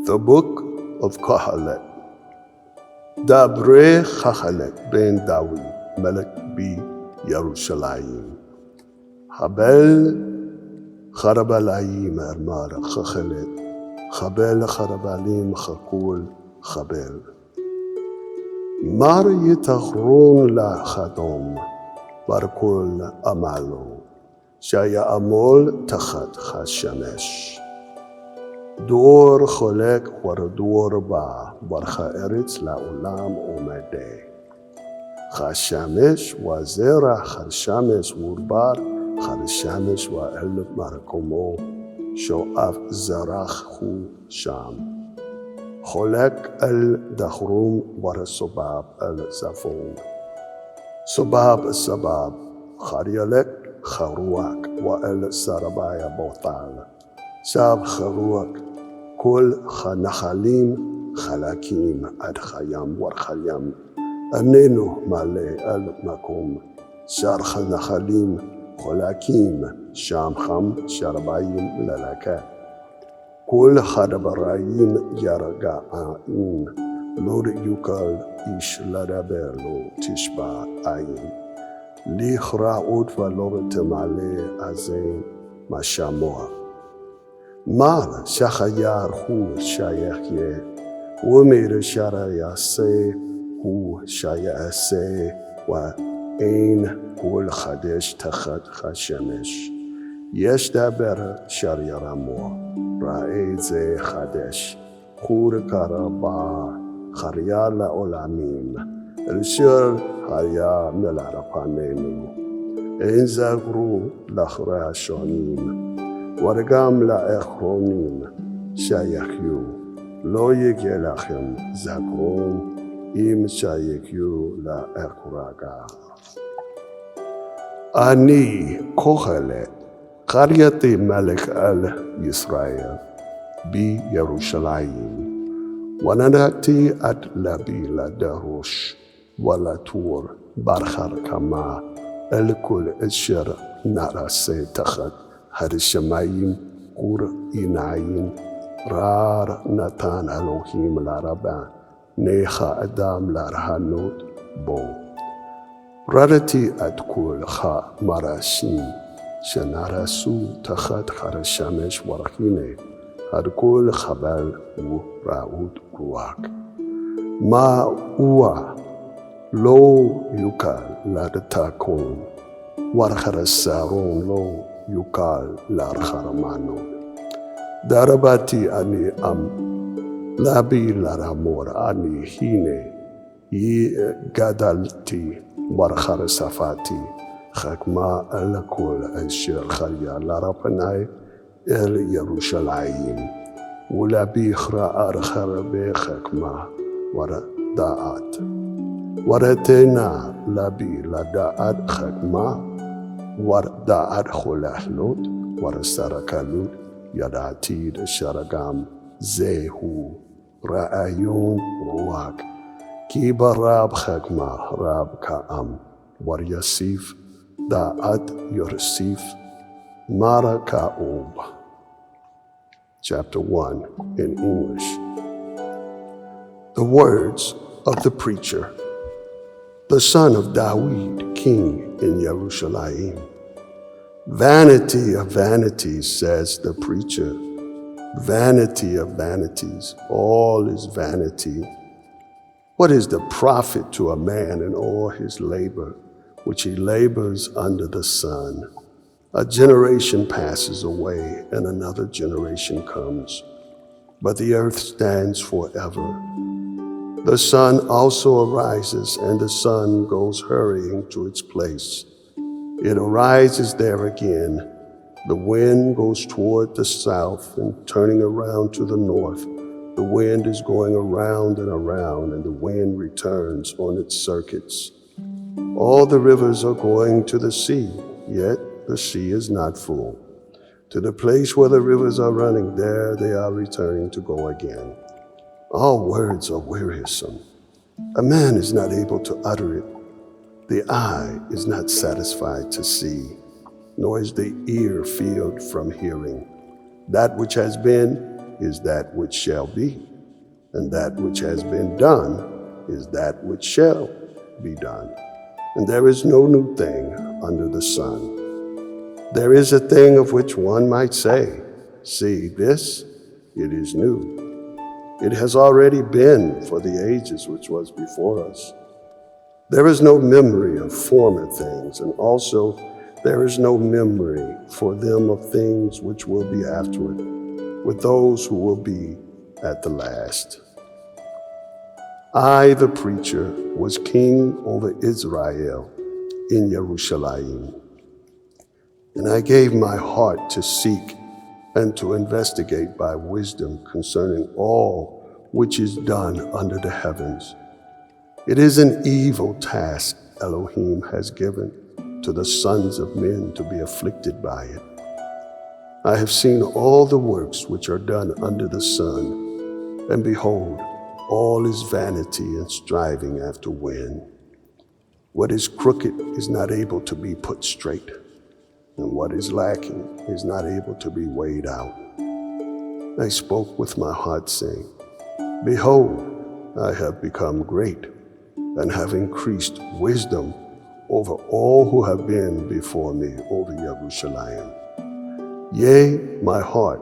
The Book of Kohelet. Dabre Kohelet ben Dawid, Melech bi Yerushalayim. Habel Charabalayim Ermar Kohelet. Habel Charabalim Chakul Habel. Mar Yitachron la Chadom Barkul Amalo. Shaya Amol Tachat Hashamesh. דור חולק ודור בא, ברכה ארץ לעולם עומדה. חשמש וזרע חשמש ורבר, חשמש ואל מרקומו, שואף זרח הוא שם. חולק אל דחרום ורסובב אל זפון. סובב, חריילק חרואק ואל סרביה בוטל. סב חרואק, כל הנחלים חלקים עד חיים ורחיים, איננו מלא על מקום, שאר הנחלים חלקים, שם חם שרביים ללקה. כל הדברים ירגעין, לא יוכל איש לדבר, לא תשבע עין. לכרעות ולא תמלא אזן משמוע. מר שחייר הוא שיחיה, ומר שיעשה הוא שיעשה, ואין כל חדש תחת השמש. יש דבר אשר ירמו, ראה זה חדש, חור קרבה, חריה לעולמים, אשר היה מלר פנינו. אין זכרו לאחרי השונים, וגם לאחרונים שיחיו, לא יגיע לכם זכרון אם שיחיו לאחרגה. אני כוחלת, קראתי מלך על ישראל בירושלים, ונתתי את לבי לדרוש ולתור ברחרקמה אל כל אשר נעשה תחת השמיים אור עיניים, רר נתן אלוהים לרבה, נכה אדם לרהנות בו. רדתי את כל המרשים שנרסו תחת השמש והנה, עד כל חבל ורעות רוח. מה הוא לא יוקל לתקון, ורחרסרון לא יוקל להרחרמנו. דרבתי אני לבי לרמור, אני הנה גדלתי ורחרספתי, חכמה על כל אשר חיה לרפני אל ירושלים, ולבי ארחר בחכמה ודעת. ורתנה לבי לדעת חכמה, ודעת חוללות, ורסרקלות, ידעתי אשר גם זהו רעיון רוח, כי ברב חכמה רב כעם, ויוסיף דעת יוסיף מרה כאוב. Chapter 1 in English. The words of the preacher, the son of Dawid, king in Jerusalem. Vanity of vanities, says the preacher. Vanity of vanities, all is vanity. What is the profit to a man in all his labor, which he labors under the sun? A generation passes away and another generation comes, but the earth stands forever. The sun also arises, and the sun goes hurrying to its place. It arises there again. The wind goes toward the south and turning around to the north. The wind is going around, and the wind returns on its circuits. All the rivers are going to the sea, yet the sea is not full. To the place where the rivers are running, there they are returning to go again. All words are wearisome. A man is not able to utter it. The eye is not satisfied to see, nor is the ear filled from hearing. That which has been is that which shall be, and that which has been done is that which shall be done. And there is no new thing under the sun. There is a thing of which one might say, see, this, it is new. It has already been for the ages which was before us. There is no memory of former things, and also there is no memory for them of things which will be afterward, with those who will be at the last. I, the preacher, was king over Israel in Jerusalem, and I gave my heart to seek and to investigate by wisdom concerning all which is done under the heavens. It is an evil task Elohim has given to the sons of men to be afflicted by it. I have seen all the works which are done under the sun, and behold, all is vanity and striving after wind. What is crooked is not able to be put straight, and what is lacking is not able to be weighed out. I spoke with my heart, saying, behold, I have become great, and have increased wisdom over all who have been before me over Jerusalem. Yea, my heart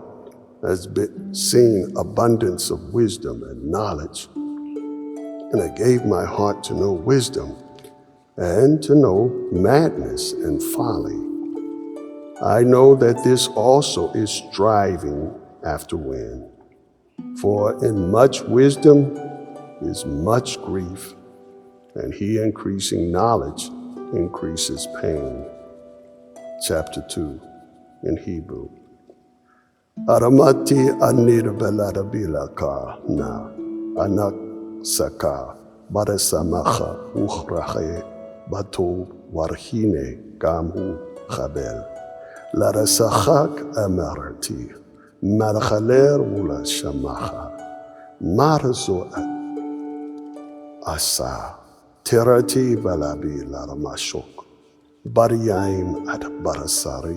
has been seen abundance of wisdom and knowledge, and I gave my heart to know wisdom, and to know madness and folly. I know that this also is striving after wind. For in much wisdom is much grief, and he increasing knowledge increases pain. Chapter 2 in Hebrew. Aramati anir belarabilaka na anak saka barasamacha uchrache bato warhine gamu chabel. Larasachak amarati marchaler ula shamacha marzo asa terati balabi laramashok baryaim at barasari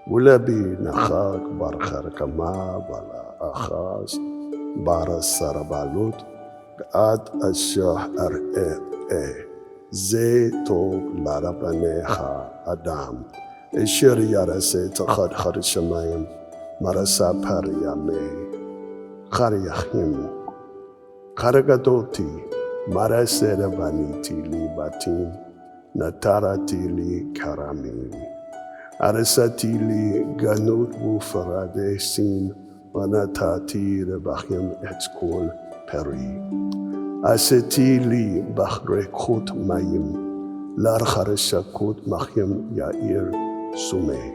ulabi nachak barcharkama bala achaz barasarabalut ad ashah ar ze tov larabaneha adam Esher yarase tachad charishamayim marasa pariyame chariyachim charagadoti marasera vanity li batim natarati li karamim arasati li ganut vufarade sin vanatati rebachim etskol peri aseti li bachrekut mayim lar charishakut machim yair Sume,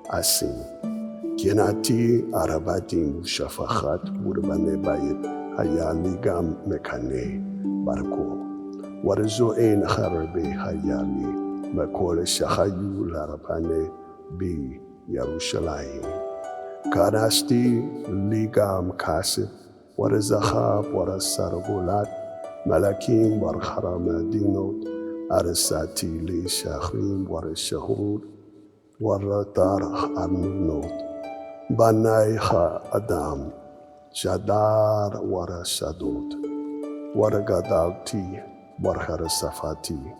Asim, Kienati Arabatim Shafachat Urbane Bayit Hayali Gam Mekane Barko. Warazo Ein Harabe Hayali Makole Shahayu Larabane Bi Yerushalayim. Karasti Ligam Kasib Warazahab Warasarabulat Malakim Warharamadinot Arasati Li Shahrim Warashahud Waratar Arnunot, Banai Ha Adam, Shadar Warashadot, Waragadauti, Warharasafati,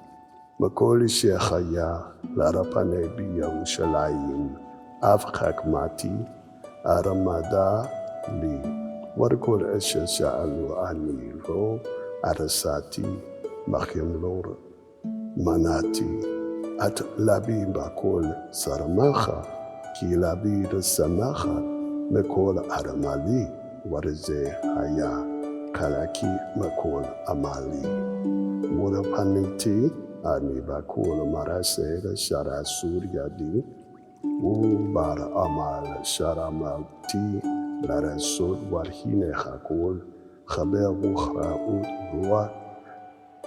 Makoli Shechaya, Larapane Biyarushalayim, Avchakmati, Aramada Li, Warakol Eshasha'alu Ani Ro, Arasati, Machim Lor, Manati, at labi bakol saramacha, ki labi resamacha, mekol aramali, warize haya, kalaki mekol amali. Murapaniti, ani bakol marase sharasur yadi, bar amal sharamati, larasud warhine hakol, chaber bukhra ut ruah,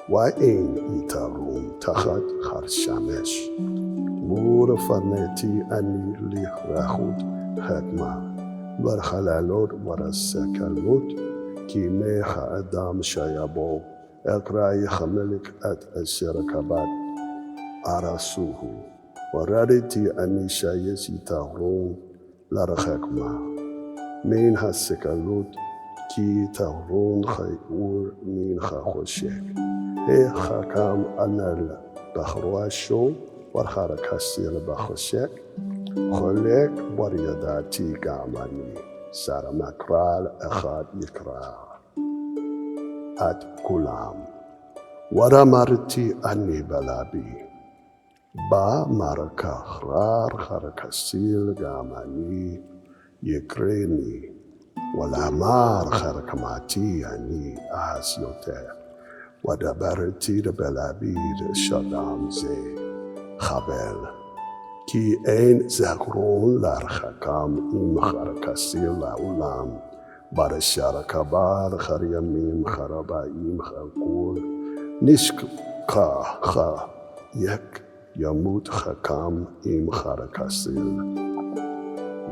Wa'in itarum tachat harshamesh. Mura farneti ani lihrachut hakma. Barhalalot warasakalot ki mecha adam shayabo. Ekrai chamelik at asherakabat arasuhu. Warariti ani shayes itarum larachakma. מן הסקלות, כי תרון חיור מן החושך. החכם ענל בחרושו, וחרקסיל בחושך, חולק בר ידעתי גם אני, שר מקרא אחד יקרא עד כולם. ואמרתי אני בלבי, במערכה חרקסיל גם אני יקרני, ולאמר חרקמתי אני אז יותר. ודברתי בלבי לשלם זה חבל, כי אין זכרון להרחקם עם חרקסיל לעולם, ברשר קבר חר ימים חרבאים חרקול, נשכח ימות חכם עם חרקסיל.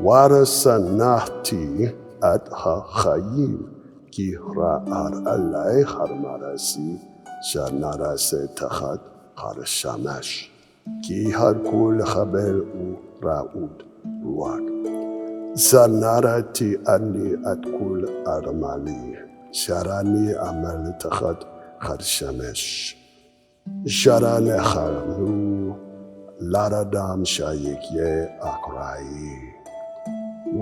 ורשנאתי את החיים, כי רער עלי חרמרסי, שנרסה תחת חרשמש, כי הלכו לחבל ורעוד רוח. זנרתי אני את כל ארמלי, שרני עמל תחת חרשמש. שרני חרנו לרדם שיקיה אקראי,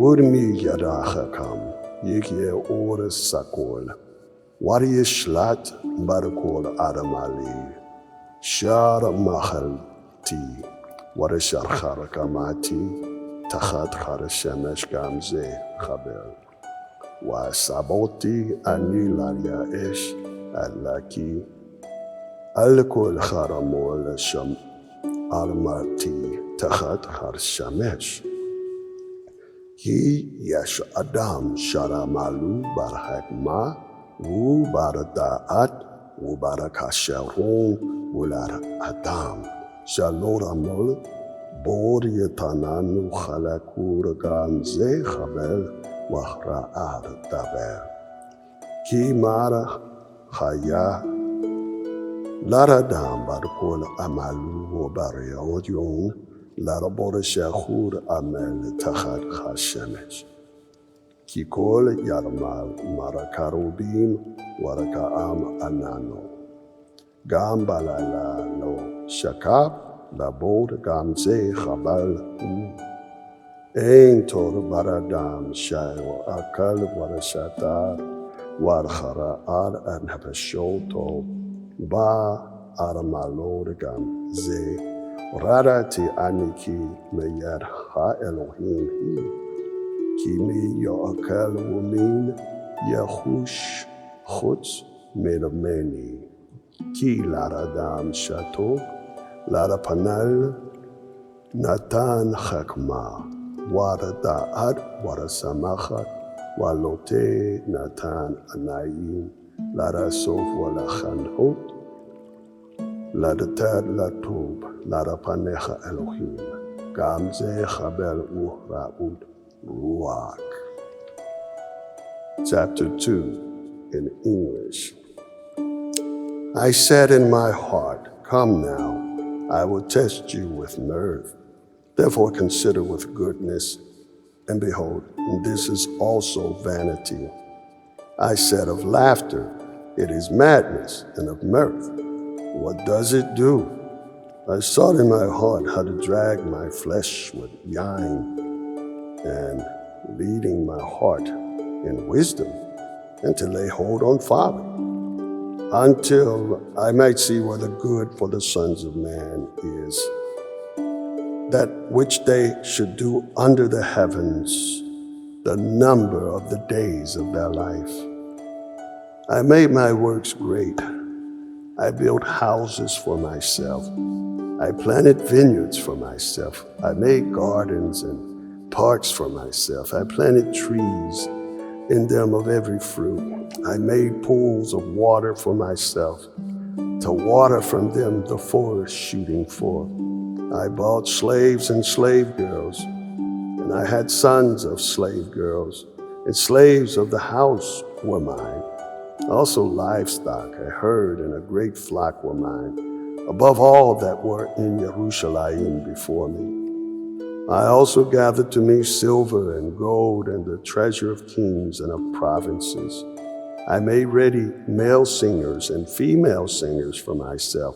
ורמי ירא חכם יקיה אור סקול, וישלט ברכל ארמלי. שר מחלתי ורשר חרקמתי, תחת חרשמש גם זה חבל. וסבותי אני לייאש אלקי, על כל חרמו לשם ארמתי תחת חרשמש. כי יש אדם שרמלו ברחכמה ובדעת ובכשרון, ולאדם שלא רמל בור יתננו חלקור גם זה חבל ורער דבר. כי מר חיה לרדם ברכל עמלו ובריאיון, לרבור שחור עמל תחת חשמש. כי כל ירמל מרקרובים ורקעם עננו. גם בלילה לא שקע, לבור גם זה חבל הוא. אין תור ברדם שאו אכל ורשתה, ורחרער נפשותו, בא ארמלו גם זה. רדתי אני כי מיד האלוהים היא, כי מי יאכל ומין יחוש חוץ ממני. כי לרדם שתוק, לרפנל נתן חכמה, ורדעת ורשמחת, ולוטה נתן עניים, לרסוף ולחנכות, לתת לטוב, לרפניך אלוהים, גם זה חבל ורעות רוח. Chapter 2 in English. I said in my heart, come now, I will test you with mirth. Therefore consider with goodness, and behold, this is also vanity. I said of laughter, it is madness, and of mirth, what does it do? I sought in my heart how to drag my flesh with wine, and leading my heart in wisdom, and to lay hold on folly, until I might see what the good for the sons of man is, that which they should do under the heavens, the number of the days of their life. I made my works great. I built houses for myself. I planted vineyards for myself. I made gardens and parks for myself. I planted trees in them of every fruit. I made pools of water for myself, to water from them the forest shooting forth. I bought slaves and slave girls, and I had sons of slave girls, and slaves of the house were mine. Also livestock, a herd and a great flock were mine, above all that were in Jerusalem before me. I also gathered to me silver and gold and the treasure of kings and of provinces. I made ready male singers and female singers for myself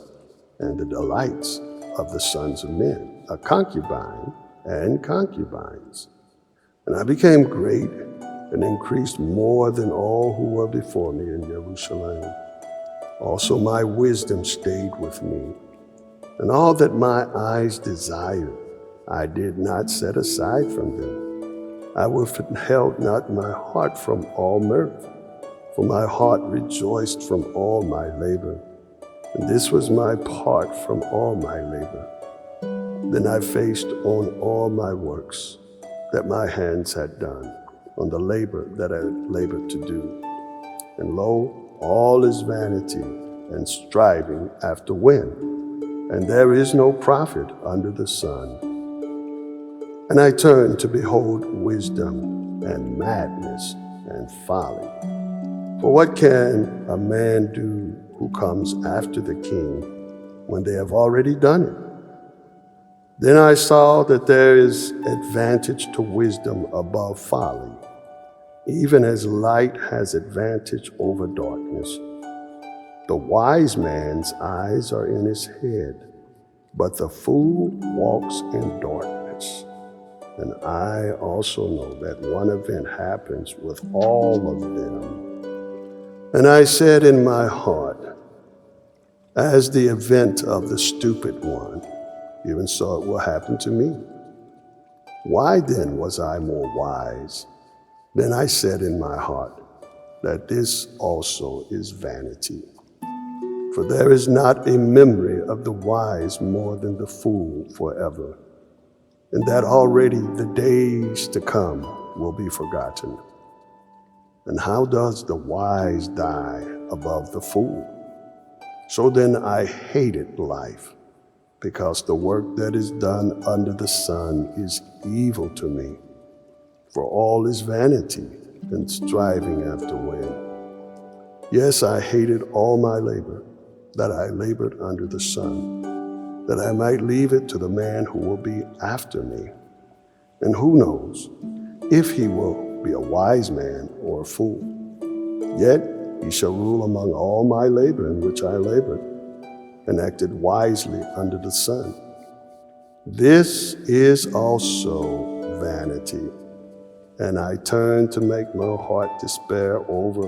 and the delights of the sons of men, a concubine and concubines. And I became great and increased more than all who were before me in Jerusalem. Also my wisdom stayed with me, and all that my eyes desired, I did not set aside from them. I withheld not my heart from all mirth, for my heart rejoiced from all my labor, and this was my part from all my labor. Then I faced on all my works that my hands had done, on the labor that I had labored to do. And lo, all is vanity and striving after wind, and there is no profit under the sun. And I turned to behold wisdom and madness and folly. For what can a man do who comes after the king when they have already done it? Then I saw that there is advantage to wisdom above folly, even as light has advantage over darkness. The wise man's eyes are in his head, but the fool walks in darkness. And I also know that one event happens with all of them. And I said in my heart, as the event of the stupid one, even so it will happen to me. Why then was I more wise? Then I said in my heart that this also is vanity. For there is not a memory of the wise more than the fool forever, and that already the days to come will be forgotten. And how does the wise die above the fool? So then I hated life, because the work that is done under the sun is evil to me. For all is vanity and striving after wind. Yes, I hated all my labor, that I labored under the sun, that I might leave it to the man who will be after me. And who knows if he will be a wise man or a fool. Yet he shall rule among all my labor in which I labored, and acted wisely under the sun. This is also vanity, and I turn to make my heart despair over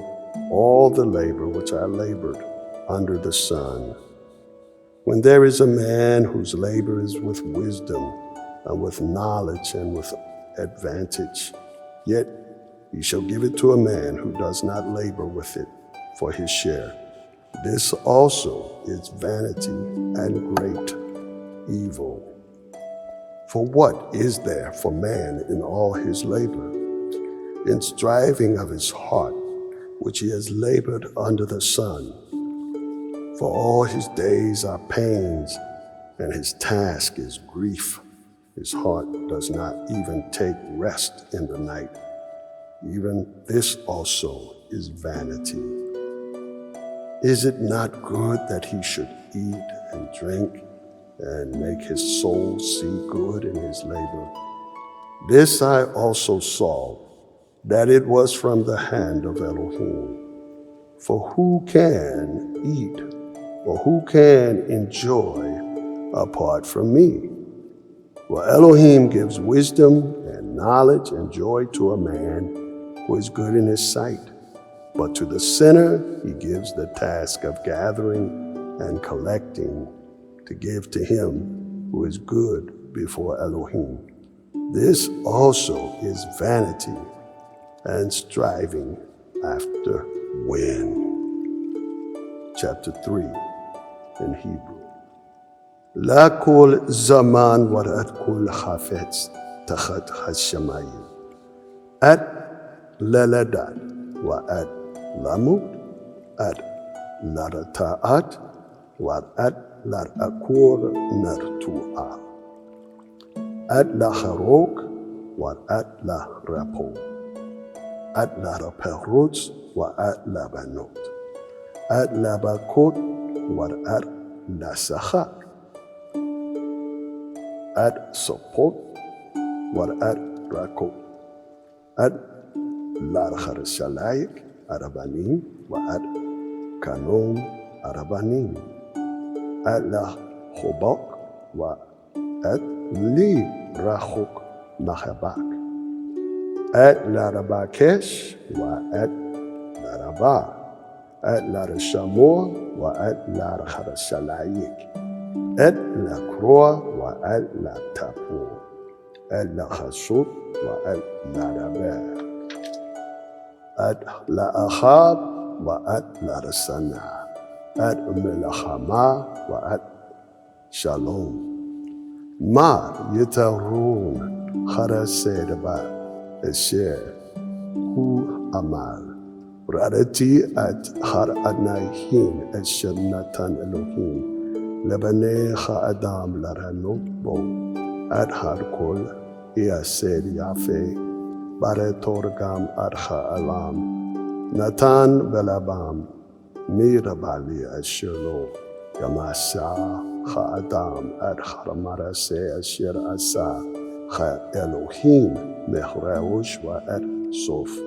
all the labor which I labored under the sun. When there is a man whose labor is with wisdom, and with knowledge, and with advantage, yet he shall give it to a man who does not labor with it for his share. This also is vanity and great evil. For what is there for man in all his labor, in striving of his heart, which he has labored under the sun? For all his days are pains, and his task is grief. His heart does not even take rest in the night. Even this also is vanity. Is it not good that he should eat and drink and make his soul see good in his labor? This I also saw, that it was from the hand of Elohim. For who can eat or who can enjoy apart from me? For Elohim gives wisdom and knowledge and joy to a man who is good in his sight. But to the sinner, he gives the task of gathering and collecting to give to him who is good before Elohim. This also is vanity and striving after wind. Chapter 3 in Hebrew. La kol zaman warat kol chafetz tachat hashamayim. At leladat wa at lamut, at larata'at, wa at larakur nartu'a, at laharok, wa at lahrapo, at laraperutz, wa at labanot, at labakot, wa at lasachak, at sopot, وأت راكو أت لارخر الشلايك أربانين وأت كانوم أربانين أت لا خباك وأت لي راخوك نخباك أت لارباكش وأت لاربا أت لارشامور وأت لارخر الشلايك أت لكروا وأت لتابور أت لخسوت وأت لربا أت لأخاب وأت لرسنا أت ملخما وأت شالوم ما يترون خرسيدبا الشيء هو أمال رأتي أت هر أنايهين الشنتان إلوهين لبني خادام لرنوت بو أت هر كل يا سيد يافي بارتورغام أرخا ألام نتان بلابام ميربالي الشلو يماسا خادام أرخا مرسي الشير أسا خا إلوهيم مخروش وأت صوف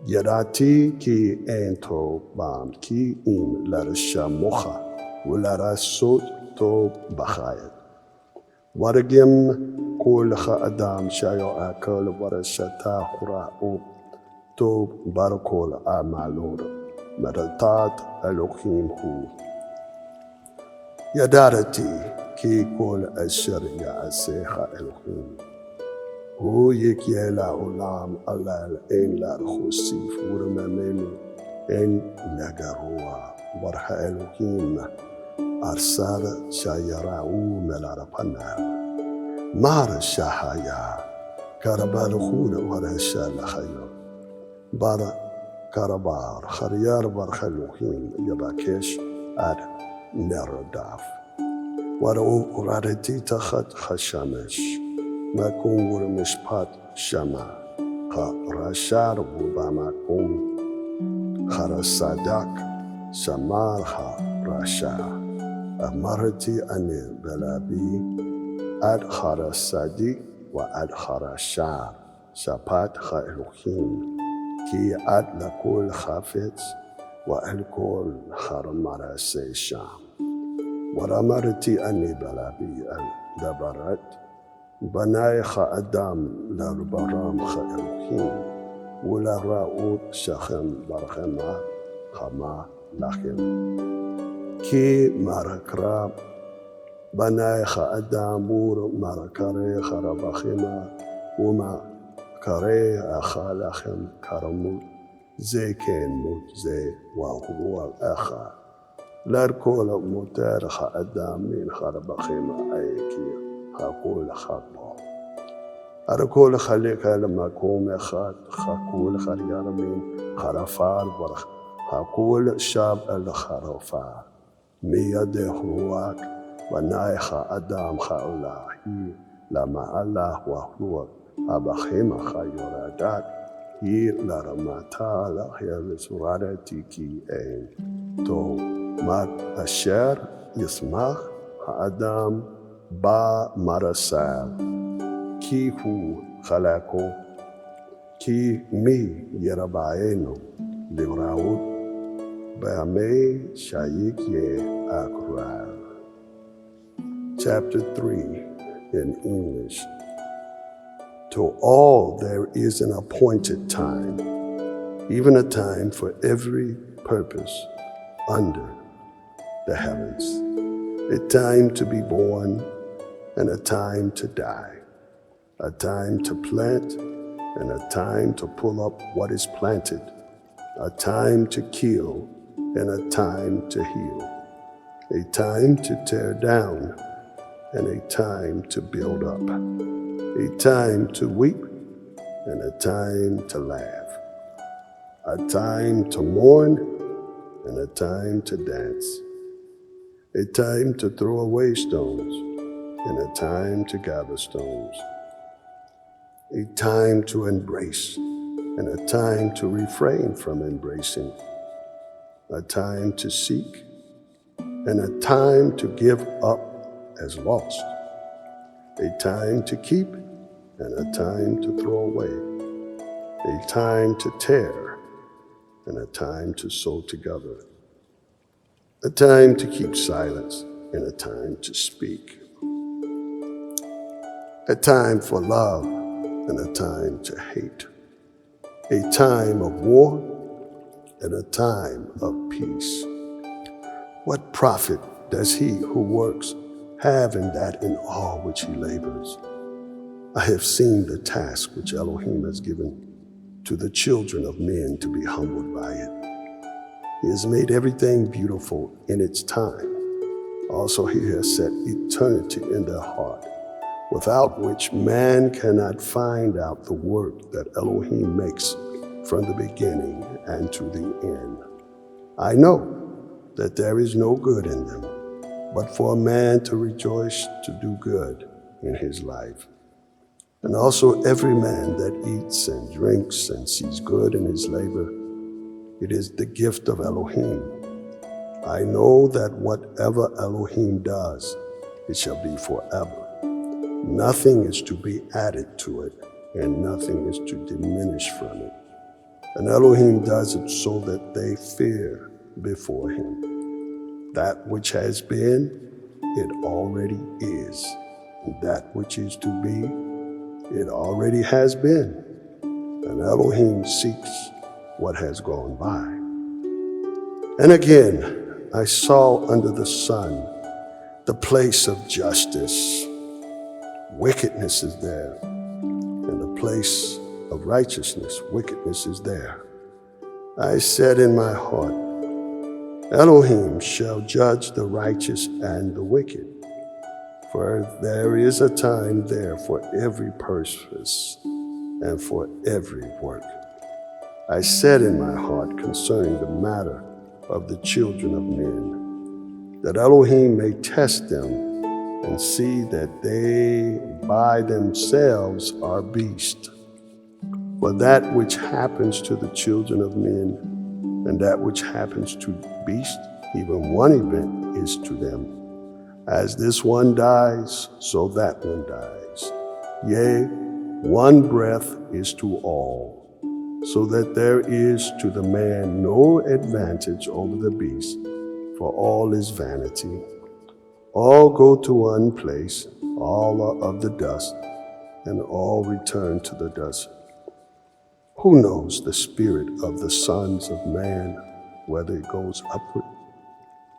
يراتي كي أنتو بام كي إم لرشا مخا ولرسوت تو بخايت ورقم كل خادام شايو أكل ورشتا خراؤ تو باركول أمالور مرتات ألوخيم هو يدارتي كي كل أشر يا أسيخ ألوخيم هو يكيلا علام الله إن لا رخصي فورمامين إن لغروا ورح ألوخيم أرسال شايراؤ ملاربنا مار الشاحايا كربالخون ورشال خير بار كربار خريار برخلوخين يباكيش أد نرداف ورو قرارتي تخت خشامش ما كونغور مشبات شما خرشار وبما كون خرصادك شمار خرشا أمرتي أني بلابي أد خرصادي وأد خرشار شبات خلوخين كي أد لكل خافت والكل خرمر سيشام ورمرتي أني بلابي الدبرت بناي خادام لربرام خلوخين ولا راؤوت شخم برخما خما لخم كي مركراب بناي خادام بور مركري خربخما وما كري أخالخم كرموت زي كان موت زي وهو الأخا لاركول موتار خادام من خربخما أيكي خاقول خاقبو أركول خليك لما كوم خات خاقول خريار من خرفار برخ خاقول شاب الخرفار ميد هواك وناي خادام خاولاهي لما الله وهو أبخيم خيرادات هي لرماتا لخير سرارتي كي أين تو مات أشير يسمخ خادام با مرسال كي هو خلاكو كي مي يرباينو لغراود بامي شايك يه أكرال. Chapter 3 in English. To all there is an appointed time, even a time for every purpose under the heavens, a time to be born and a time to die, a time to plant and a time to pull up what is planted, a time to kill and a time to heal, a time to tear down and a time to build up, a time to weep and a time to laugh, a time to mourn and a time to dance, a time to throw away stones and a time to gather stones, a time to embrace and a time to refrain from embracing, a time to seek and a time to give up as lost, a time to keep and a time to throw away, a time to tear and a time to sew together, a time to keep silence and a time to speak, a time for love and a time to hate, a time of war and a time of peace. What profit does he who works have in that in all which he labors? I have seen the task which Elohim has given to the children of men to be humbled by it. He has made everything beautiful in its time. Also, he has set eternity in their heart, without which man cannot find out the work that Elohim makes from the beginning and to the end. I know that there is no good in them, but for a man to rejoice to do good in his life. And also every man that eats and drinks and sees good in his labor, it is the gift of Elohim. I know that whatever Elohim does, it shall be forever. Nothing is to be added to it, and nothing is to diminish from it. And Elohim does it so that they fear before him. That which has been, it already is. And that which is to be, it already has been. And Elohim seeks what has gone by. And again, I saw under the sun the place of justice. Wickedness is there. And the place of righteousness, wickedness is there. I said in my heart, Elohim shall judge the righteous and the wicked, for there is a time there for every purpose and for every work. I said in my heart concerning the matter of the children of men, that Elohim may test them and see that they by themselves are beasts. For that which happens to the children of men and that which happens to beasts, even one event is to them. As this one dies, so that one dies. Yea, one breath is to all, so that there is to the man no advantage over the beast, for all is vanity. All go to one place, all are of the dust, and all return to the dust. Who knows the spirit of the sons of man, whether it goes upward,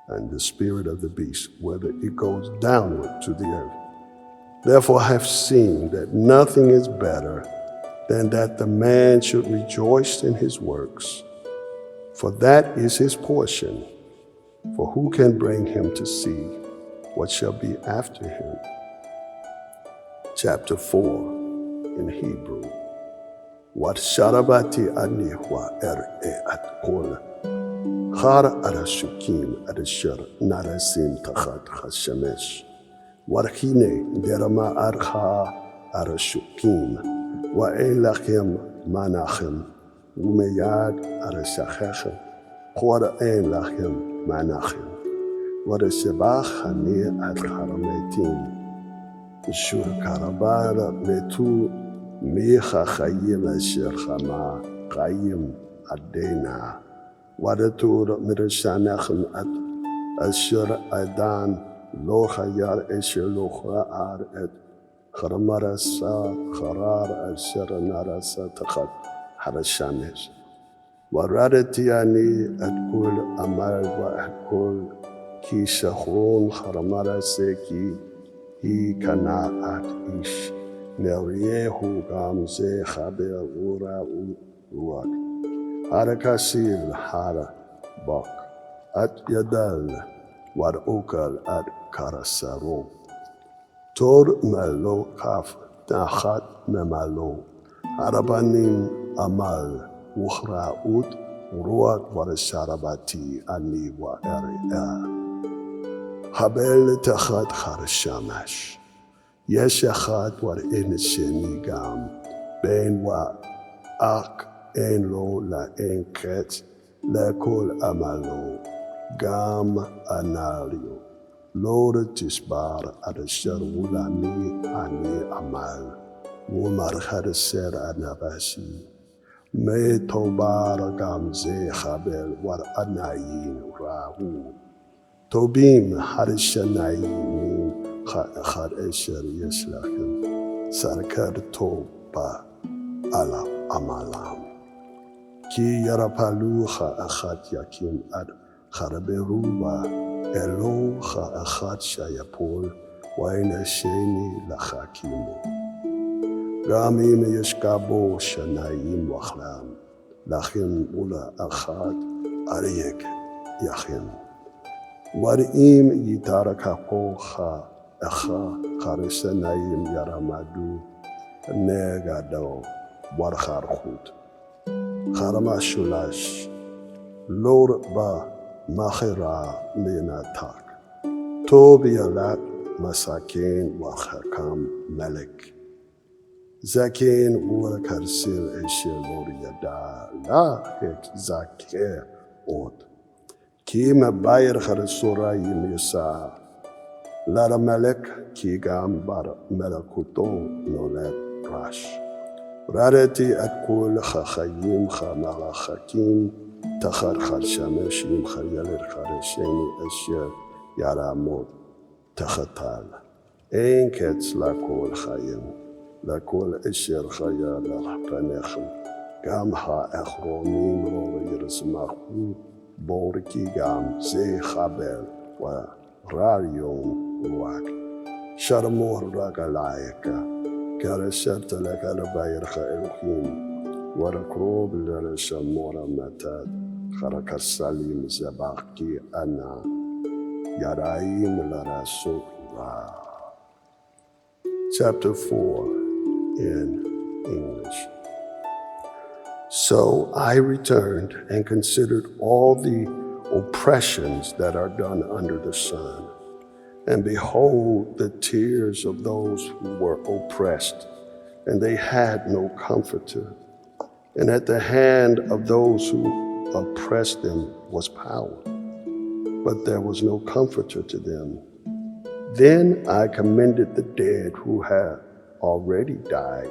and the spirit of the beast, whether it goes downward to the earth? Therefore I have seen that nothing is better than that the man should rejoice in his works, for that is his portion. For who can bring him to see what shall be after him? Chapter 4 in Hebrew. What sharabati anihwa at kol har arashukim adashar narasim tachat hashamesh warhine derama arha arashukim wa elachem manachem umeyad arashachechem qora elachem manachem warashebach hani at harametim shur karabara metu Micha Chayim Asher Chama Chayim Adena Wadatur Mirashanachem At Asher Adan Lo Chayar Asher Lo Cha'ar Et Charamarasa Charar Asher Narasa Tachat Harashamesh Waradatiani At Kul Amal Wa At Kul Ki Shachron Charamarase Ki Kana At Ish Neliehu Gamze Chaber Ura Uruak Harakasil Hara Bok At Yadal Wad Okal At Karasaro Tor Malo Kaf Tachat Memalo Harabanim Amal Ukhra Ut Uruak Varasharabati Ani Wa Area Habel Tachat Harashamash Yeshachat war en sheni gam, ben wa ak en lo la en ket, la kol amalo, gam analio, lord tisbar adashar wulani ani amal, Mumarhar ser anabasi. Me tobar gamze chabel war anayin rahu. Tobim harishanayim chad esher yeslachem. Sarkar toba ala amalam. Ki yarapalucha achat yakim ad charaberuba elocha achat shayapol waina sheni lachakimu. Gamim yeshkabo shanayim wachlam lachim ula achat ariek yachim. Warim yitarakapo cha echa charishanayim yaramadu negado warcharchut. Charamashulash lor ba machera minatak. Tobialat masakin wachakam melek. Zakin ura karsil eshel lor yada la hek zakir od. Kima bayr charisura yim yisa. Lara melek ki gam bar melakuto nolet rash. Rareti at kul chachayim chamalachakim tachar charshameshim chayalir charesheni esher yaramot tachatal. Ein ketz lakol chayim lakol esher chayal panechem gam ha'echronim lo yirzmachu borki gam ze chabel wa rarion ruak sharmor ragalayeka. كارشرت لك لبايرخ إلهيم وركروب لرشمورا متاد خرك السليم زباقي أنا يرايم لرسول. Chapter 4 in English. So I returned and considered all the oppressions that are done under the sun. And behold, the tears of those who were oppressed, and they had no comforter. And at the hand of those who oppressed them was power, but there was no comforter to them. Then I commended the dead who had already died,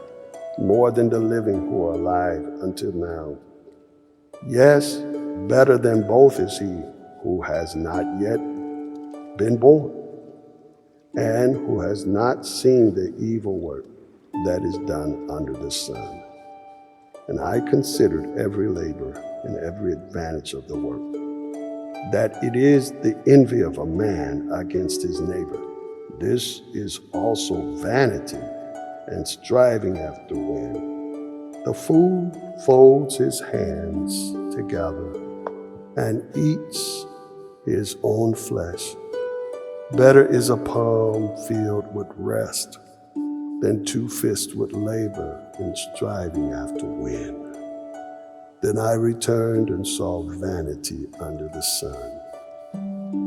more than the living who are alive until now. Yes, better than both is he who has not yet been born, and who has not seen the evil work that is done under the sun. And I considered every labor and every advantage of the work, that it is the envy of a man against his neighbor. This is also vanity and striving after wind. The fool folds his hands together and eats his own flesh. Better is a palm filled with rest than 2 fists with labor and striving after wind. Then I returned and saw vanity under the sun.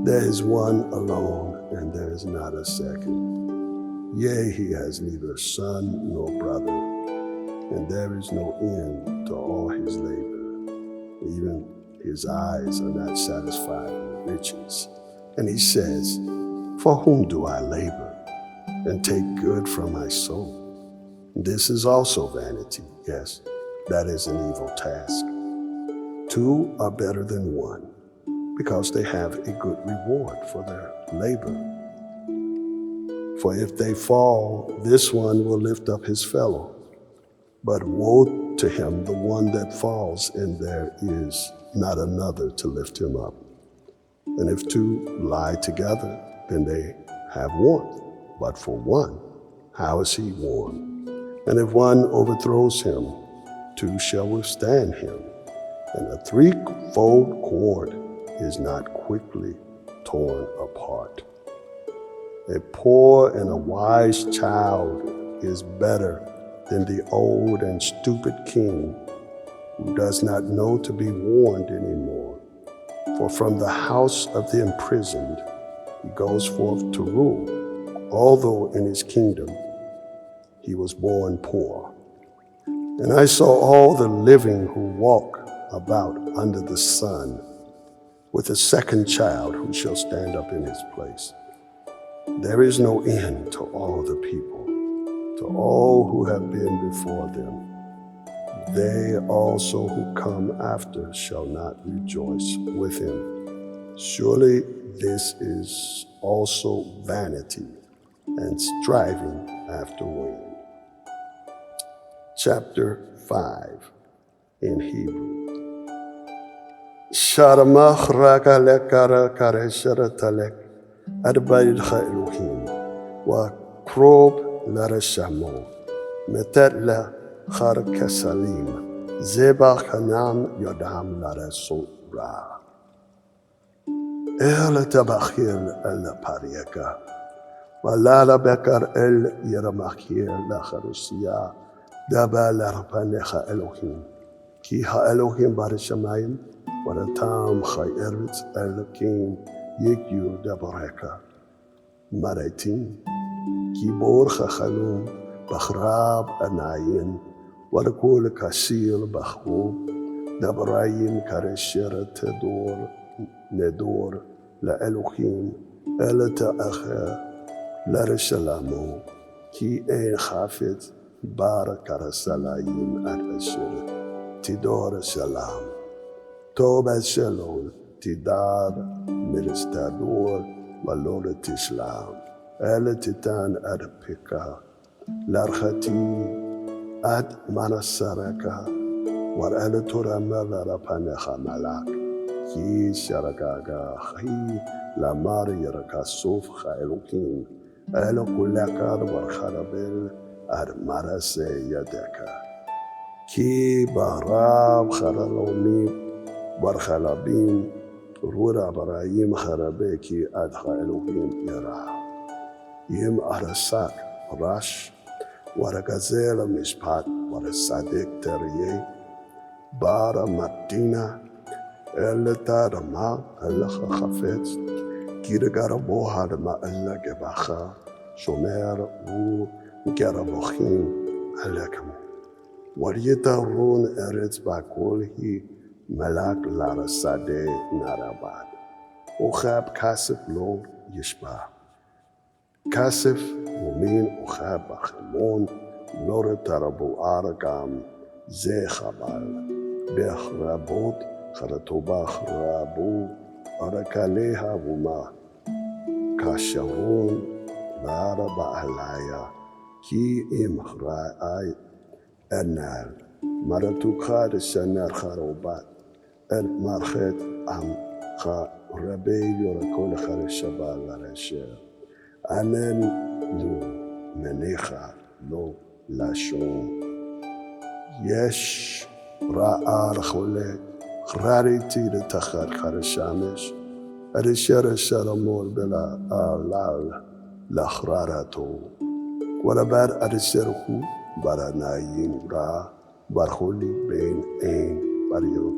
There is one alone, and there is not a second. Yea, he has neither son nor brother, and there is no end to all his labor. Even his eyes are not satisfied with riches. And he says, for whom do I labor and take good from my soul? This is also vanity. Yes, that is an evil task. 2 are better than 1, because they have a good reward for their labor. For if they fall, this one will lift up his fellow. But woe to him, the one that falls, and there is not another to lift him up. And if 2 lie together, then they have warmth. But for one, how is he warm? And if one overthrows him, 2 shall withstand him. And a 3-fold cord is not quickly torn apart. A poor and a wise child is better than the old and stupid king who does not know to be warned anymore. For from the house of the imprisoned, he goes forth to rule, although in his kingdom he was born poor. And I saw all the living who walk about under the sun, with a second child who shall stand up in his place. There is no end to all the people, to all who have been before them. They also who come after shall not rejoice with him. Surely this is also vanity and striving after wind. Chapter 5 in Hebrew. Sharamach raka kara kare sharatalek adbaidcha Elohim wa krob larashamo metetla char kesalim zebach hanam yodam larasura el tabachil el parieka walala bekar el yeramachil lacharusia daba larpanecha Elohim ki ha Elohim barishamayim waratam chayeretz Elohim yikyu dabareka maraitim kibor chachalum bachrab anayin warakol kasil bachub dabarayim karesher tedor nedor la Elohim el ta'acher lareshalamo ki ein chafetz bar karasalayim at tidor salam Tob Shalom, Tidar, Ministador, Malora Tislam, El Titan Ad Pika, Larchati Ad Manasaraka, War El Turama Larapanecha Malak, Hi Sharagaga, Hi Lamar Yarakasuf Elohim, El Kulakar War Harabel Ad Marase Yadeka, Ki Barab Haralomi. Barchalabim, Rura Barayim Harabeki Adha Elohim Yara. Yim Arasak, Rash, Waragazel Mishpat, Warasadik Terye, Bara Matina, Eleta Rama, Allah Chafetz, Kirgarabo Hadma Allah Gebacha, Shomer U Garabochim Alekam. Wariyeta Run Eretz Bakol Hi. Malak Lara Sade Narabad. Ochab Kasif Lo Yishba. Kasif Mumin Ochab Bachemon Lore Tarabu Aragam Zechabal. Bechrabot Charatobach Rabu Arakaleha Vuma. Kasharun Lara Baalaya Ki Imchrai Enal. Maratukha de Shanar Charobat. El marchet am cha rabei yorakol chare shabal laresher. Anen lu menecha lo lashon. Yesh ra'ar chole chrariti de tachar chare shamesh. Aresher sharamol bela alal lachrarato. Warabar aresher hu baranayim ra barcholi bein ein bario.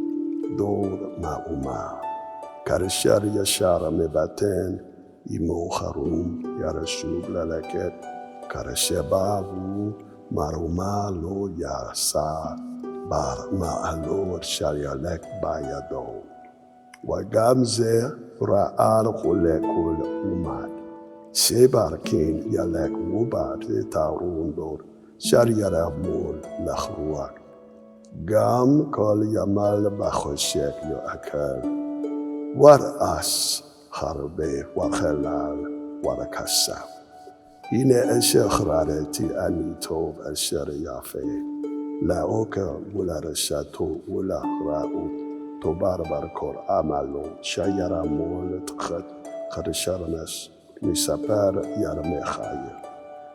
Dor ma'uma. Kareshar yashara mebaten imo charum yarashub lalaket. Kareshebavu maruma lo yasa bar ma'alo sharyalek bayado. Wagam ze ra'al cholekul umad. Sebar kin yalek wubat tarun dor sharyaramul lachruak. Gam kol yamal bachoshek yoakel. War as harbe wachelal warakasa. Hine esher chrareti ani tov esher yafe. Laoka wula reshato wula raut. Tobar barkor amalo shayaramol tchat charisharmes misapar yaramechaya.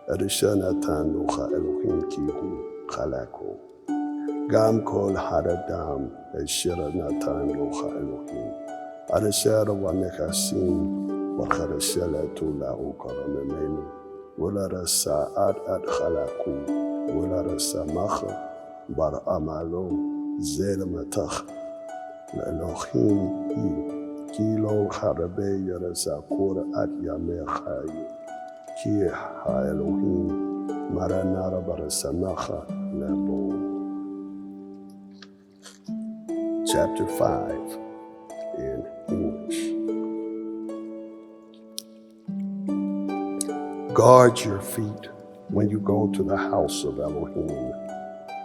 Erishanatan lucha Elohim kihu chalako. Gam kol haradam eshira natan locha Elohim. Areshara wa nekasim wa chareshela tula ukaramemenu. Wula rasa ad chalaku. Wula rasa macha bar amalo zel matach. Elohim hi. Kilo harabe yarasa kor ad yamechayu. Ki ha Elohim maranara barasa macha lebo. Chapter 5 in English. Guard your feet when you go to the house of Elohim,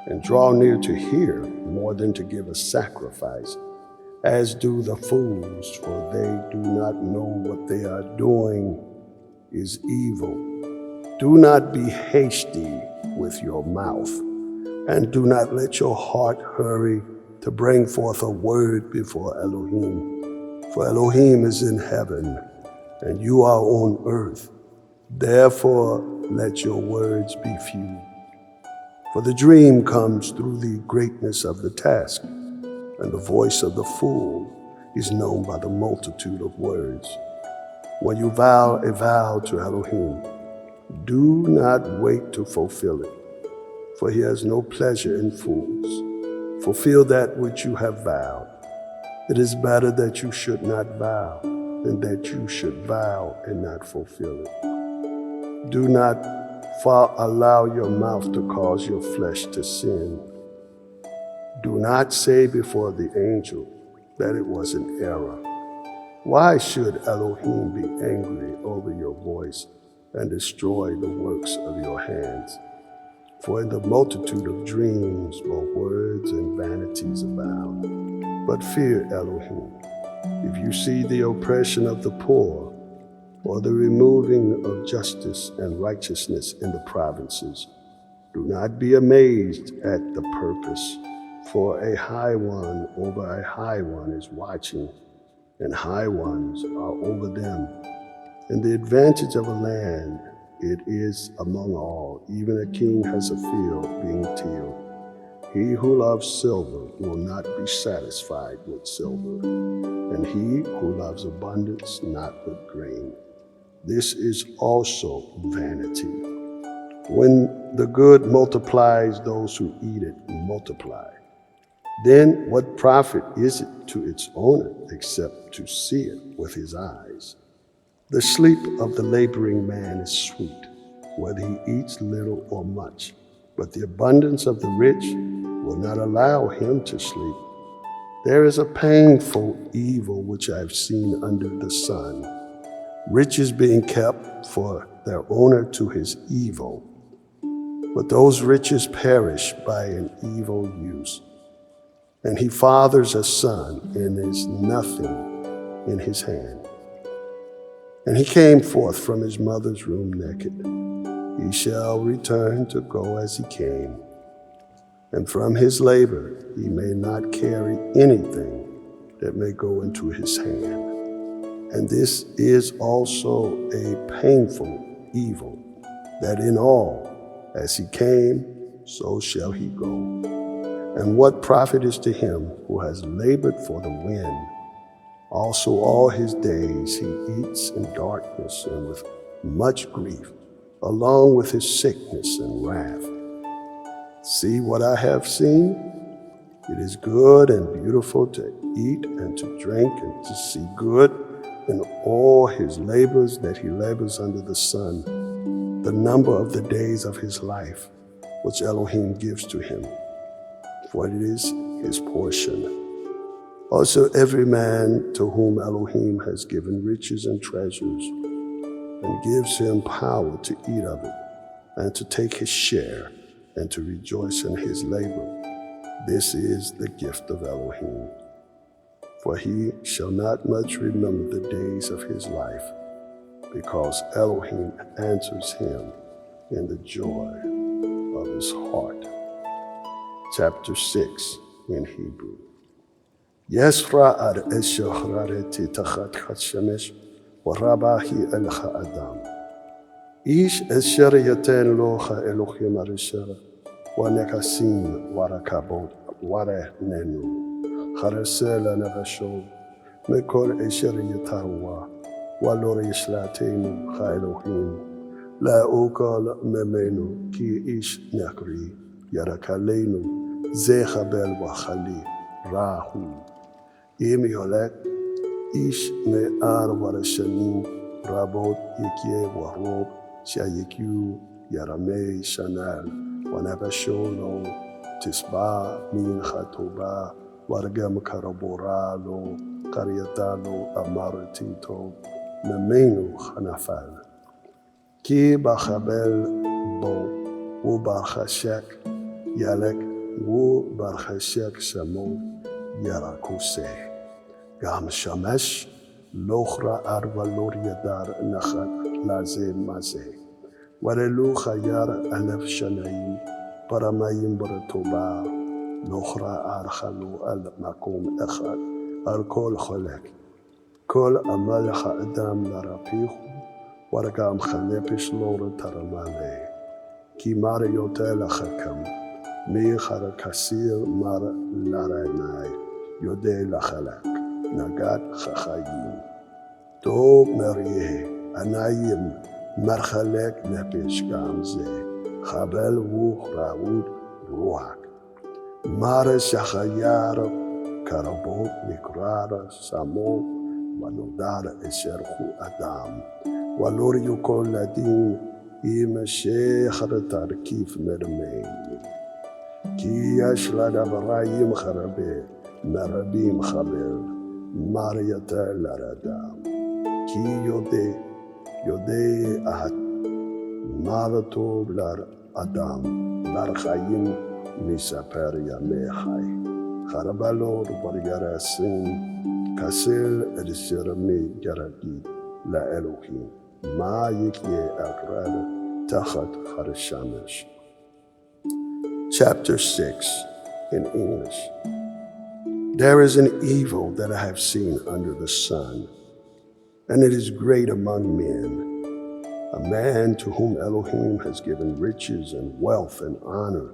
and draw near to hear more than to give a sacrifice, as do the fools, for they do not know what they are doing is evil. Do not be hasty with your mouth, and do not let your heart hurry to bring forth a word before Elohim. For Elohim is in heaven, and you are on earth. Therefore, let your words be few. For the dream comes through the greatness of the task, and the voice of the fool is known by the multitude of words. When you vow a vow to Elohim, do not wait to fulfill it, for he has no pleasure in fools. Fulfill that which you have vowed. It is better that you should not vow than that you should vow and not fulfill it. Do not allow your mouth to cause your flesh to sin. Do not say before the angel that it was an error. Why should Elohim be angry over your voice and destroy the works of your hands? For in the multitude of dreams both words and vanities abound. But fear Elohim. If you see the oppression of the poor, or the removing of justice and righteousness in the provinces, do not be amazed at the purpose, for a high one over a high one is watching, and high ones are over them. And the advantage of a land, it is among all, even a king has a field being tilled. He who loves silver will not be satisfied with silver, and he who loves abundance not with grain. This is also vanity. When the good multiplies, those who eat it multiply. Then what profit is it to its owner except to see it with his eyes? The sleep of the laboring man is sweet, whether he eats little or much, but the abundance of the rich will not allow him to sleep. There is a painful evil which I have seen under the sun, riches being kept for their owner to his evil, but those riches perish by an evil use. And he fathers a son, and is nothing in his hand. And he came forth from his mother's room naked. He shall return to go as he came, and from his labor he may not carry anything that may go into his hand. And this is also a painful evil, that in all, as he came, so shall he go. And what profit is to him who has labored for the wind? Also all his days he eats in darkness and with much grief, along with his sickness and wrath. See what I have seen? It is good and beautiful to eat and to drink and to see good in all his labors that he labors under the sun, the number of the days of his life, which Elohim gives to him, for it is his portion. Also every man to whom Elohim has given riches and treasures, and gives him power to eat of it, and to take his share, and to rejoice in his labor. This is the gift of Elohim. For he shall not much remember the days of his life, because Elohim answers him in the joy of his heart. Chapter 6 in Hebrew. Yesra ar eshohrareti tachat chatshemesh, warabahi elcha adam. Ish esher yaten locha Elohim arishara, wanekasim warakabot warenenu. خرسل نغشو مكل إشر يتروى والور يشلاتين خايلوهين لا أوكال ممينو كي إيش نكري يركالينو زي خبل وخلي راهو إيم يولك إيش مئار ورشنين رابوت يكيه وروب شايكيو يرمي شنال ونغشو لو تسبا من خطوبا wargam karaboralo, karyatalo amaritito, memenu hanafal. Ki bachabel bo, wo barchashek, yalek, wo barchashek shamo, yarakuse. Gam shamesh, lochra arva lor yadar nachat laze maze. Warelu chayar alef shanaim, paramayim baratoba, lochra archalu al makom echad, al kol cholek. Kol amal ha'adam larapichu, waragam chanepish lora taramale. Ki mara yotel achakam, mi charakasir mara laranai, yode lachalak, nagat chachayim. Tov merye, anayim, marchalek nepish gamze, chabel wuch raud ruach. Mara shachayar, karabot mikrara samo, ונודע אשרחו אדם, ולא יוקול לדין יימשך לתרכיב מרמי. כי יש לדבריים חרבה, מרבים חבר, מרייתה לרדם. כי יודע מר טוב לאדם, לרחיים מספר ימי חי. חרבה לו וברגרסים, Kasil edisirami garagi la Elohim. Ma yikye akrada tachat harishamish. Chapter 6 in English. There is an evil that I have seen under the sun, and it is great among men. A man to whom Elohim has given riches and wealth and honor,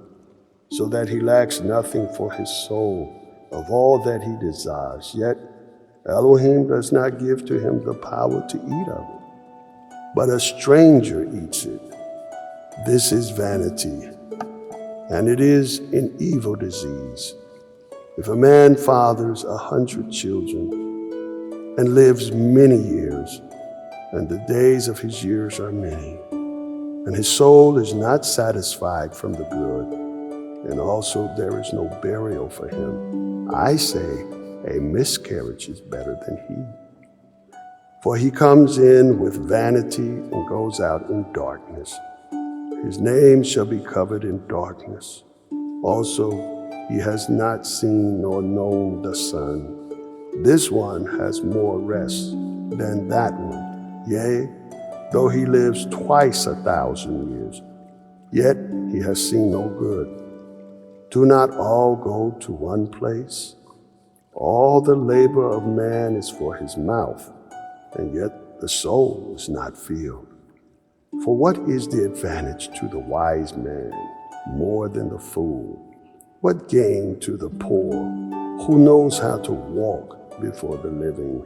so that he lacks nothing for his soul of all that he desires, yet Elohim does not give to him the power to eat of it, but a stranger eats it. This is vanity, and it is an evil disease. If a man fathers 100 children and lives many years, and the days of his years are many, and his soul is not satisfied from the good, and also there is no burial for him, I say, a miscarriage is better than he. For he comes in with vanity and goes out in darkness. His name shall be covered in darkness. Also, he has not seen nor known the sun. This one has more rest than that one. Yea, though he lives twice 1,000 years, yet he has seen no good. Do not all go to one place? All the labor of man is for his mouth, and yet the soul is not filled. For what is the advantage to the wise man more than the fool? What gain to the poor who knows how to walk before the living?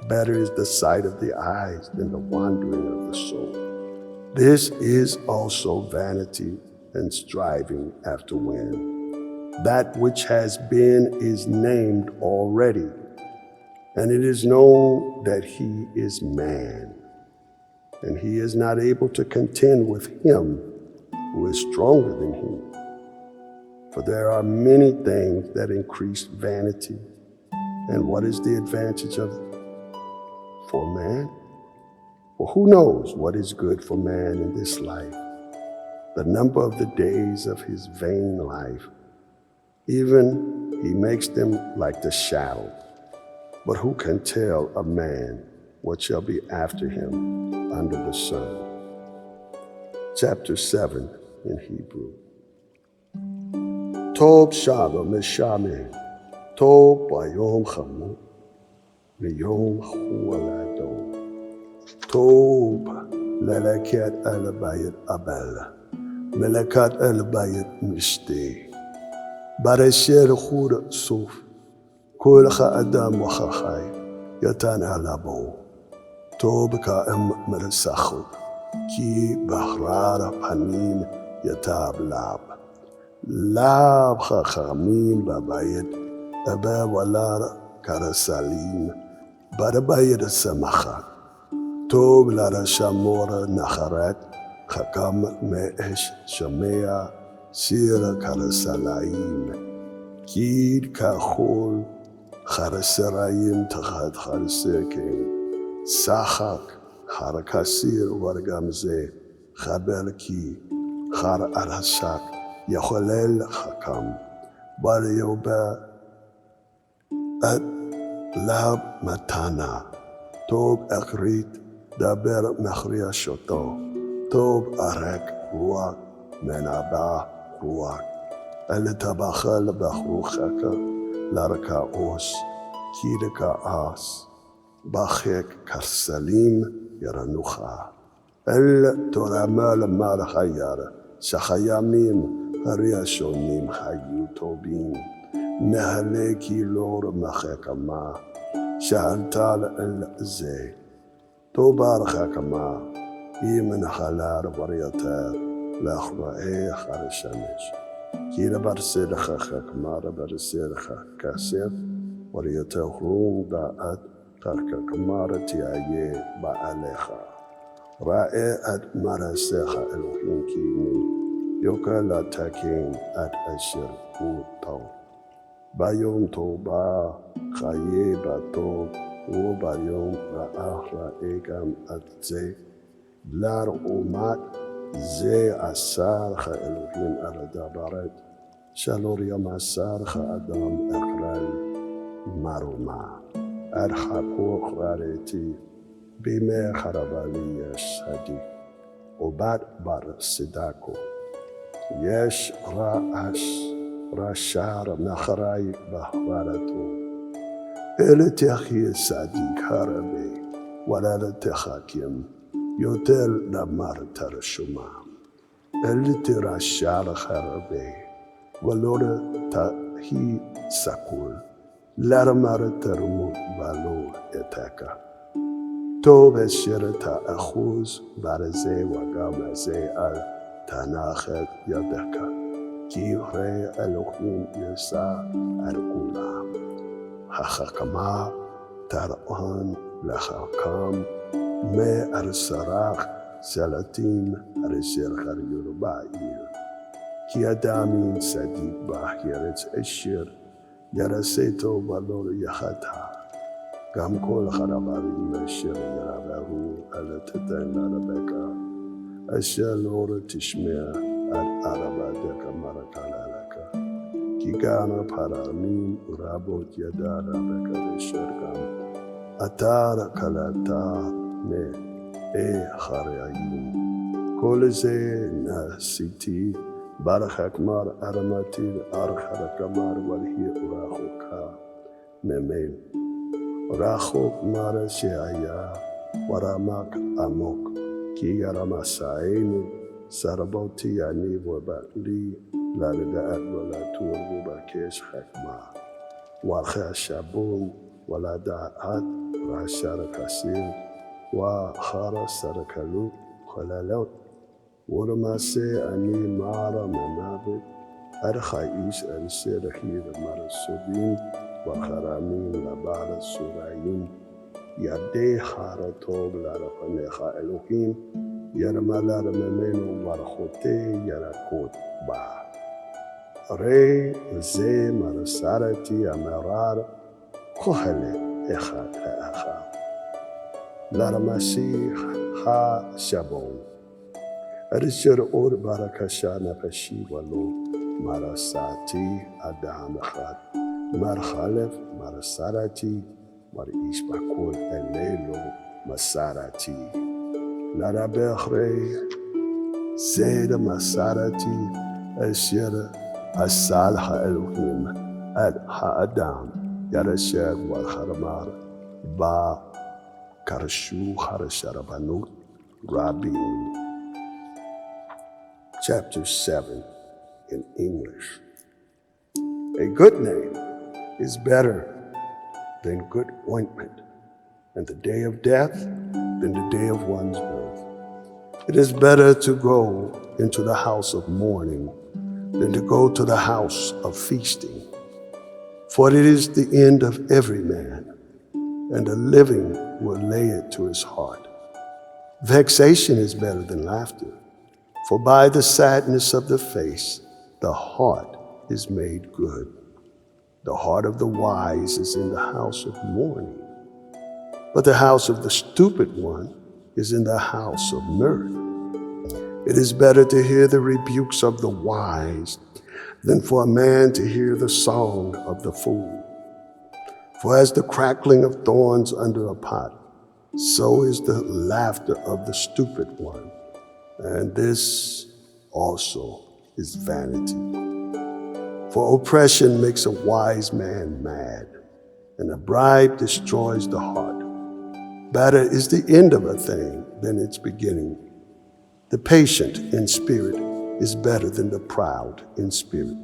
Better is the sight of the eyes than the wandering of the soul. This is also vanity and striving after wind. That which has been is named already, and it is known that he is man, and he is not able to contend with him who is stronger than he. For there are many things that increase vanity, and what is the advantage of for man? For who knows what is good for man in this life? The number of the days of his vain life, even he makes them like the shadow. But who can tell a man what shall be after him under the sun? Chapter 7 in Hebrew. Tob Shalom Meshame, Tob Bayom Chamu, Miyom Hualado, Tob Lelaket Alabayat Abel, Melakat Alabayat Mishte. Baresher Khur Suf, Kulcha Adam Wachachai, Yatan Alabo, Tob Ka'em Meresachut, Ki Bahrara Panim Yatab Lab, Lab Chachamim Babayet, Aba Walar Karasalim, Barabayet Samacha, Tob Lara Shamora Nacharat, Chakam Me'esh Shamea, Sira Karasalaim, Kid Kahol, Karasarayim Tachat Karasekim, Sachak, Harakasir Wargamze, Chabelki, خار أرساك يخلل خكم بريوبا لاب متانا توب أقريت دابر مخريا شوتو توب أرك رواك منابا رواك اللي تبخل بخروخك لاركا أوس كيركا آس باخيك كرسليم يرنوخا الترامل مال خيار شخياميم هرياشونيم حيو توبين نهليكي لور مخيكما شهنتال الزي توبارخكما إيمن خلار وريتار لاخرائي خارشمش كيرا برسيل خكما برسيل خكاسيف وريتاخرون داعت خكما تيايي بأليخا رائع أد مرسيخا إلوهين كيني يوكا لا تاكين أد أشير وطو بايوم توبا خايبا توب وبايوم رأخرا إيقام أدزي لار أمات زي أسار خا إلوهين أردابارت شالور يوم أسار خا أدام إقرال ماروما أرخاكو خراريتي بيمي خرابالي يشهدي وبعد بار سداكو يش رأش رشار نخراي بحوارتو إلتخي صديق هربي ولا لتخاكيم يوتل دمار ترشمام إلترشار خربي ولور تهي سكول لرمار ترمو بالو يتاكا توب الشرطة أخوز بارزي وقام زي التناخد يدكا كيري ألوكين يسا أرقولا حخكما ترقان لخاكام مي أرسراخ سلاتين أرسير خريور باير كي أدامين صديق باحيرت أشير يرسيتو بالور يخطها قام كل خراباري مشير يرابهو ألتتين لربكا أشير لور تشمير الأربعة كماركالالك كي كان بارامين رابوت يدار بكر الشركام أتار كلاتا نه خريعين كل زي ناسيتي بارخك مار أرماتي أرخرك مار والهي راخوكا ممين راخوك مار شيعيا ورامك أموك كي يرمى سعيني سربوتي يعني وبالي لا رداء ولا تور وبكيش حكمة وخا شابون ولا داعات راشار كسير وخار سركلو خلالوت ورما سي أني مارا منابت أرخايش أنسير خير مرسودين وخرامين لبار السورايين يدي خار توب لارفنخا إلوكين يرمالار ممينو مرخوتي يركوت با ري زي مرسارتي أمرار خهلي إخات أخا لارمسي خا شابون رجر أور بركة شانا فشي ولو مرساتي أدام خات مرخالف مرسارتي مرئيش بكل الليلو مسارتي لارا بخري زيد مسارتي أشير الصالحة الوهيم الها أدام يرشاد والخرمار با كرشو خرشار بنوت رابين. Chapter 7 in English. A good name is better than good ointment, and the day of death than the day of one's birth. It is better to go into the house of mourning than to go to the house of feasting. For it is the end of every man, and the living will lay it to his heart. Vexation is better than laughter, for by the sadness of the face, the heart is made good. The heart of the wise is in the house of mourning, but the house of the stupid one is in the house of mirth. It is better to hear the rebukes of the wise than for a man to hear the song of the fool. For as the crackling of thorns under a pot, so is the laughter of the stupid one, and this also is vanity. For oppression makes a wise man mad, and a bribe destroys the heart. Better is the end of a thing than its beginning. The patient in spirit is better than the proud in spirit.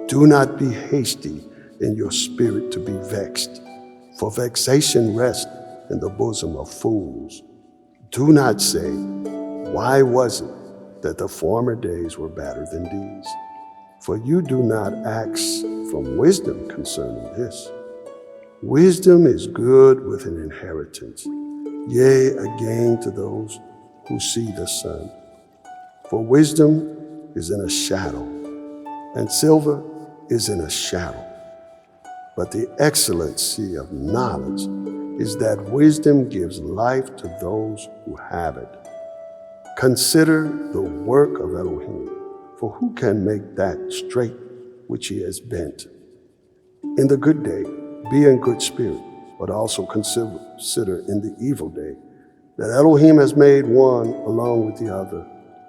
Do not be hasty in your spirit to be vexed, for vexation rests in the bosom of fools. Do not say, why was it that the former days were better than these? For you do not ask from wisdom concerning this. Wisdom is good with an inheritance, yea, a gain to those who see the sun. For wisdom is in a shadow, and silver is in a shadow. But the excellency of knowledge is that wisdom gives life to those who have it. Consider the work of Elohim, for who can make that straight which he has bent? In the good day, be in good spirit, but also consider in the evil day that Elohim has made one along with the other,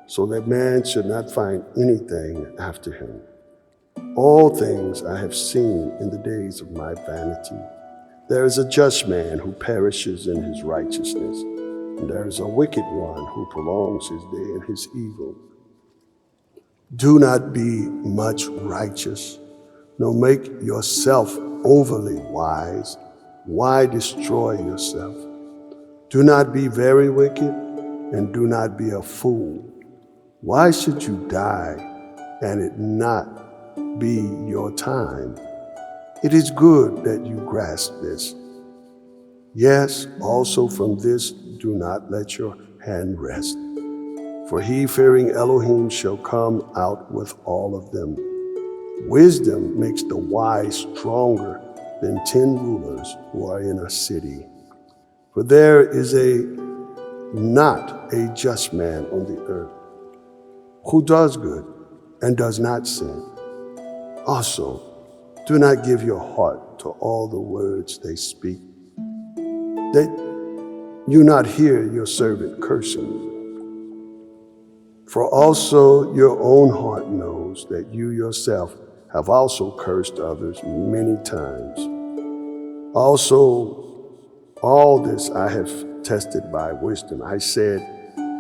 so that man should not find anything after him. All things I have seen in the days of my vanity. There is a just man who perishes in his righteousness, and there is a wicked one who prolongs his day in his evil. Do not be much righteous, nor make yourself overly wise. Why destroy yourself? Do not be very wicked, and do not be a fool. Why should you die, and it not be your time? It is good that you grasp this. Yes, also from this do not let your hand rest. For he fearing Elohim shall come out with all of them. Wisdom makes the wise stronger than 10 rulers who are in a city. For there is not a just man on the earth who does good and does not sin. Also, do not give your heart to all the words they speak, that you not hear your servant cursing you. For also your own heart knows that you yourself have also cursed others many times. Also, all this I have tested by wisdom. I said,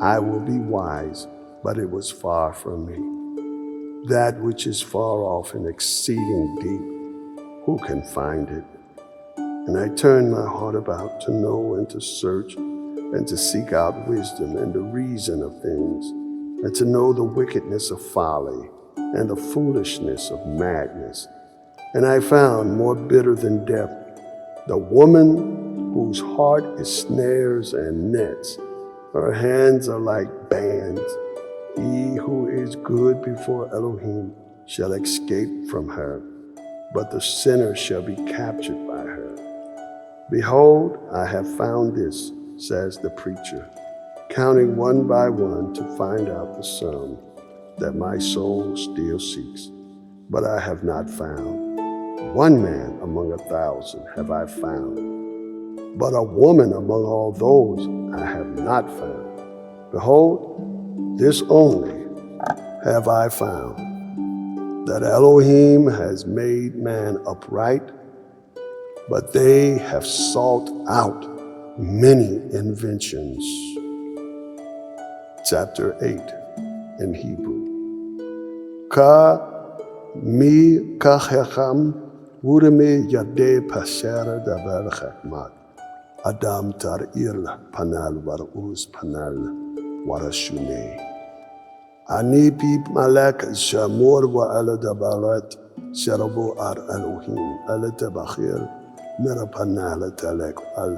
I will be wise, but it was far from me. That which is far off and exceeding deep, who can find it? And I turned my heart about to know and to search and to seek out wisdom and the reason of things, and to know the wickedness of folly and the foolishness of madness. And I found more bitter than death the woman whose heart is snares and nets. Her hands are like bands. He who is good before Elohim shall escape from her, but the sinner shall be captured by her. Behold, I have found this, says the preacher, counting one by one to find out the sum that my soul still seeks, but I have not found. One man among 1,000 have I found, but a woman among all those I have not found. Behold, this only have I found, that Elohim has made man upright, but they have sought out many inventions. Chapter 8 in Hebrew. Ka mi ka chacham urme yade pasher daber chakmat. Adam tar ir panal varuz panal warashune. Ani pi malak shamor wa ala dabarat sharabu ar Elohim ala tabakhir mera panal talek al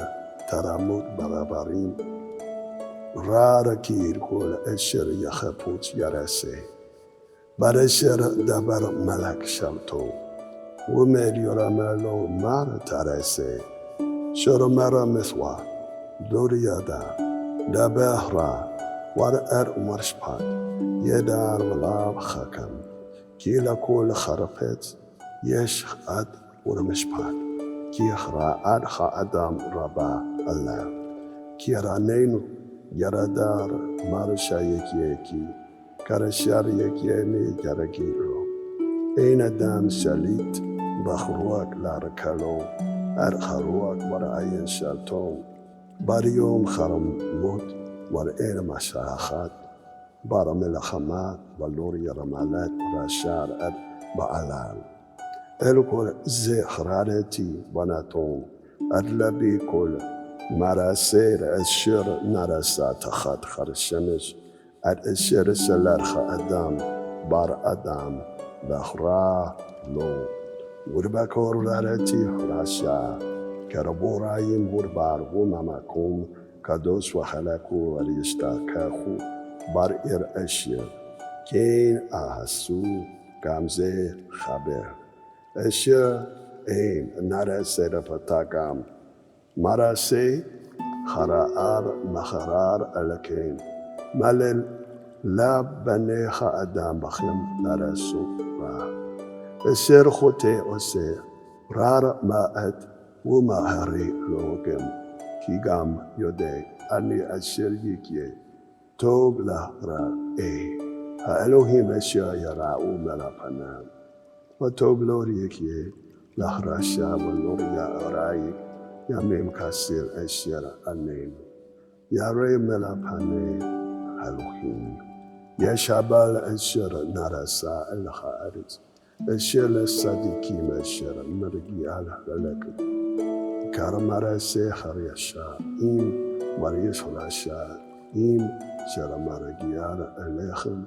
taramut barabarim. Rara kir kol esher yachaput yarase. Baresher dabar malak shalto. Umer yoramelo mar tarase. Shoromara meswa. Doriada. Dabehra. ورقر مرشبات يدار ولاب خكم كيلا كل خرفت يش أد ورمشبات كي خرا أد خا أدم ربا الله كي رانينو يردار مارشا يكيكي كرشار يكيني كركيرو أين دام شليت بخروك لاركالو أرخروك ورأي شالتون بريوم خرم موت ورأين مشاخات برم الخمات واللوري رمالات ورشار أد بعلال الكل زي خرارتي بناتون أدلبي كل مراسير الشر نرسا تخط خرشمش الشر سلرخ أدام بار أدام بخرا لو وربكور رارتي خراشا كربورايم وربار وماماكم كدوس وخلقو وريشتاكاخو بار إر أشير كين أحسو كامزي خبر أشير إين نرسي رفتاكام مراسي خرار مخرار ألكين ملل لا بنيخ أدام بخيم نرسو السير خوتي أسير رار ماءت وما هري لوكم كيغام يودي أني أسير يكي توب لا را هألوهيم أشيا يراؤو ملا فنام وتوب لوري يكي لهرا شاب ولوريا أرايك يا ميم كاسير أشير أنين يا ري ملا فنام هلوهيم يا شابال أشير نرسا الخارج أشير الصديقي مشير مرقي على لك كارمارا سيخر يشا إيم مريش راشا إيم شر مرقي على الأخم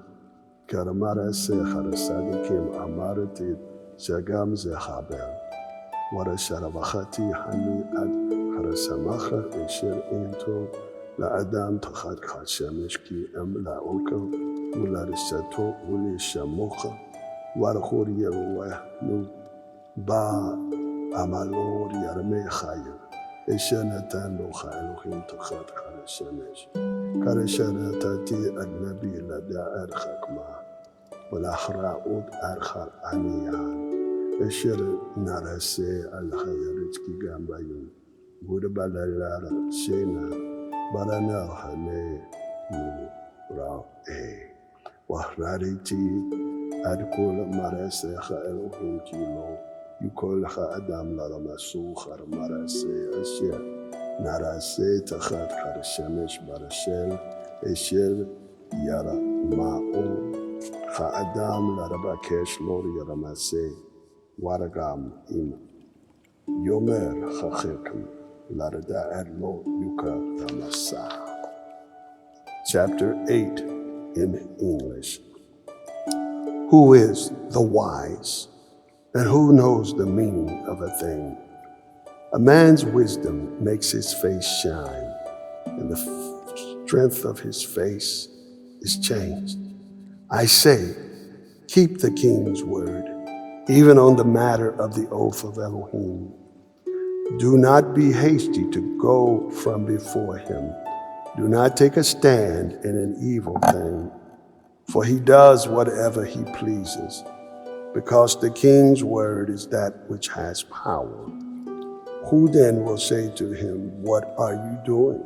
كارمارا سيخر الصديقي أمارتي شقام زي خابل ورا شر بخاتي حني أد خرسماخر أشير إنتو لأدام تخد خشمشكي لا أوكو ولا رشتو ولي شموخة ورخور يروه نو با أمالور يرمي خاير إشانتان لو خايلوخين تخد خرشمش كرشانتاتي النبي لدى أرخك ما والأخراؤد أرخر عنيان إشر نرسي الخيرتكي جامبايون وربالالار سينا برانا هني نو وحرارتي أدكول مرسي خائلوهم كيلو يكول خادم لرمسو خر مرسي أشياء نرسي تخد خرشمش برشل إشير يرى ماءو خادم لربكش لور يرمسي ورقام إم يومر خخيكم لردا أدلو يكا رمسا. Chapter 8 in English. Who is the wise, and who knows the meaning of a thing? A man's wisdom makes his face shine, and the strength of his face is changed. I say, keep the king's word, even on the matter of the oath of Elohim. Do not be hasty to go from before him. Do not take a stand in an evil thing, for he does whatever he pleases, because the king's word is that which has power. Who then will say to him, what are you doing?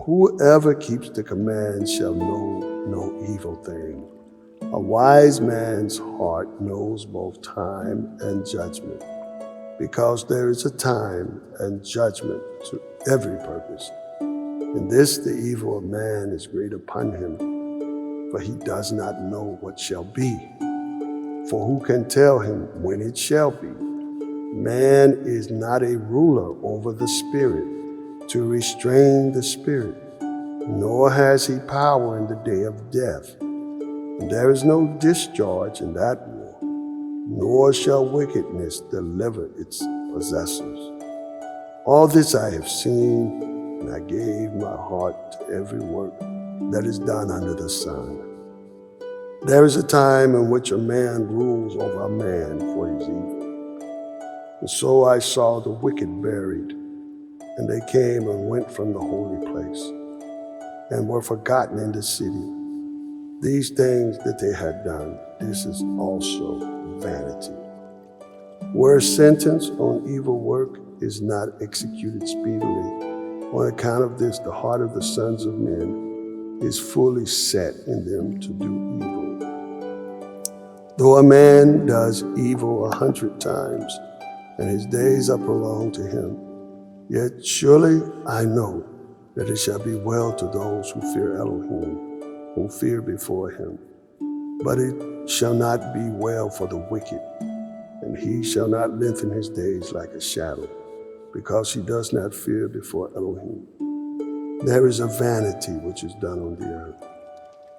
Whoever keeps the command shall know no evil thing. A wise man's heart knows both time and judgment, because there is a time and judgment to every purpose. In this the evil of man is great upon him, for he does not know what shall be. For who can tell him when it shall be? Man is not a ruler over the spirit, to restrain the spirit, nor has he power in the day of death. And there is no discharge in that war, nor shall wickedness deliver its possessors. All this I have seen, and I gave my heart to every work that is done under the sun. There is a time in which a man rules over a man for his evil. And so I saw the wicked buried, and they came and went from the holy place. and were forgotten in the city. These things that they had done, this is also vanity. Where sentence on evil work is not executed speedily, on account of this, the heart of the sons of men is fully set in them to do evil. Though a man does evil 100 times, and his days are prolonged to him, yet surely I know that it shall be well to those who fear Elohim, who fear before him. But it shall not be well for the wicked, and he shall not lengthen his days like a shadow, because he does not fear before Elohim. There is a vanity which is done on the earth.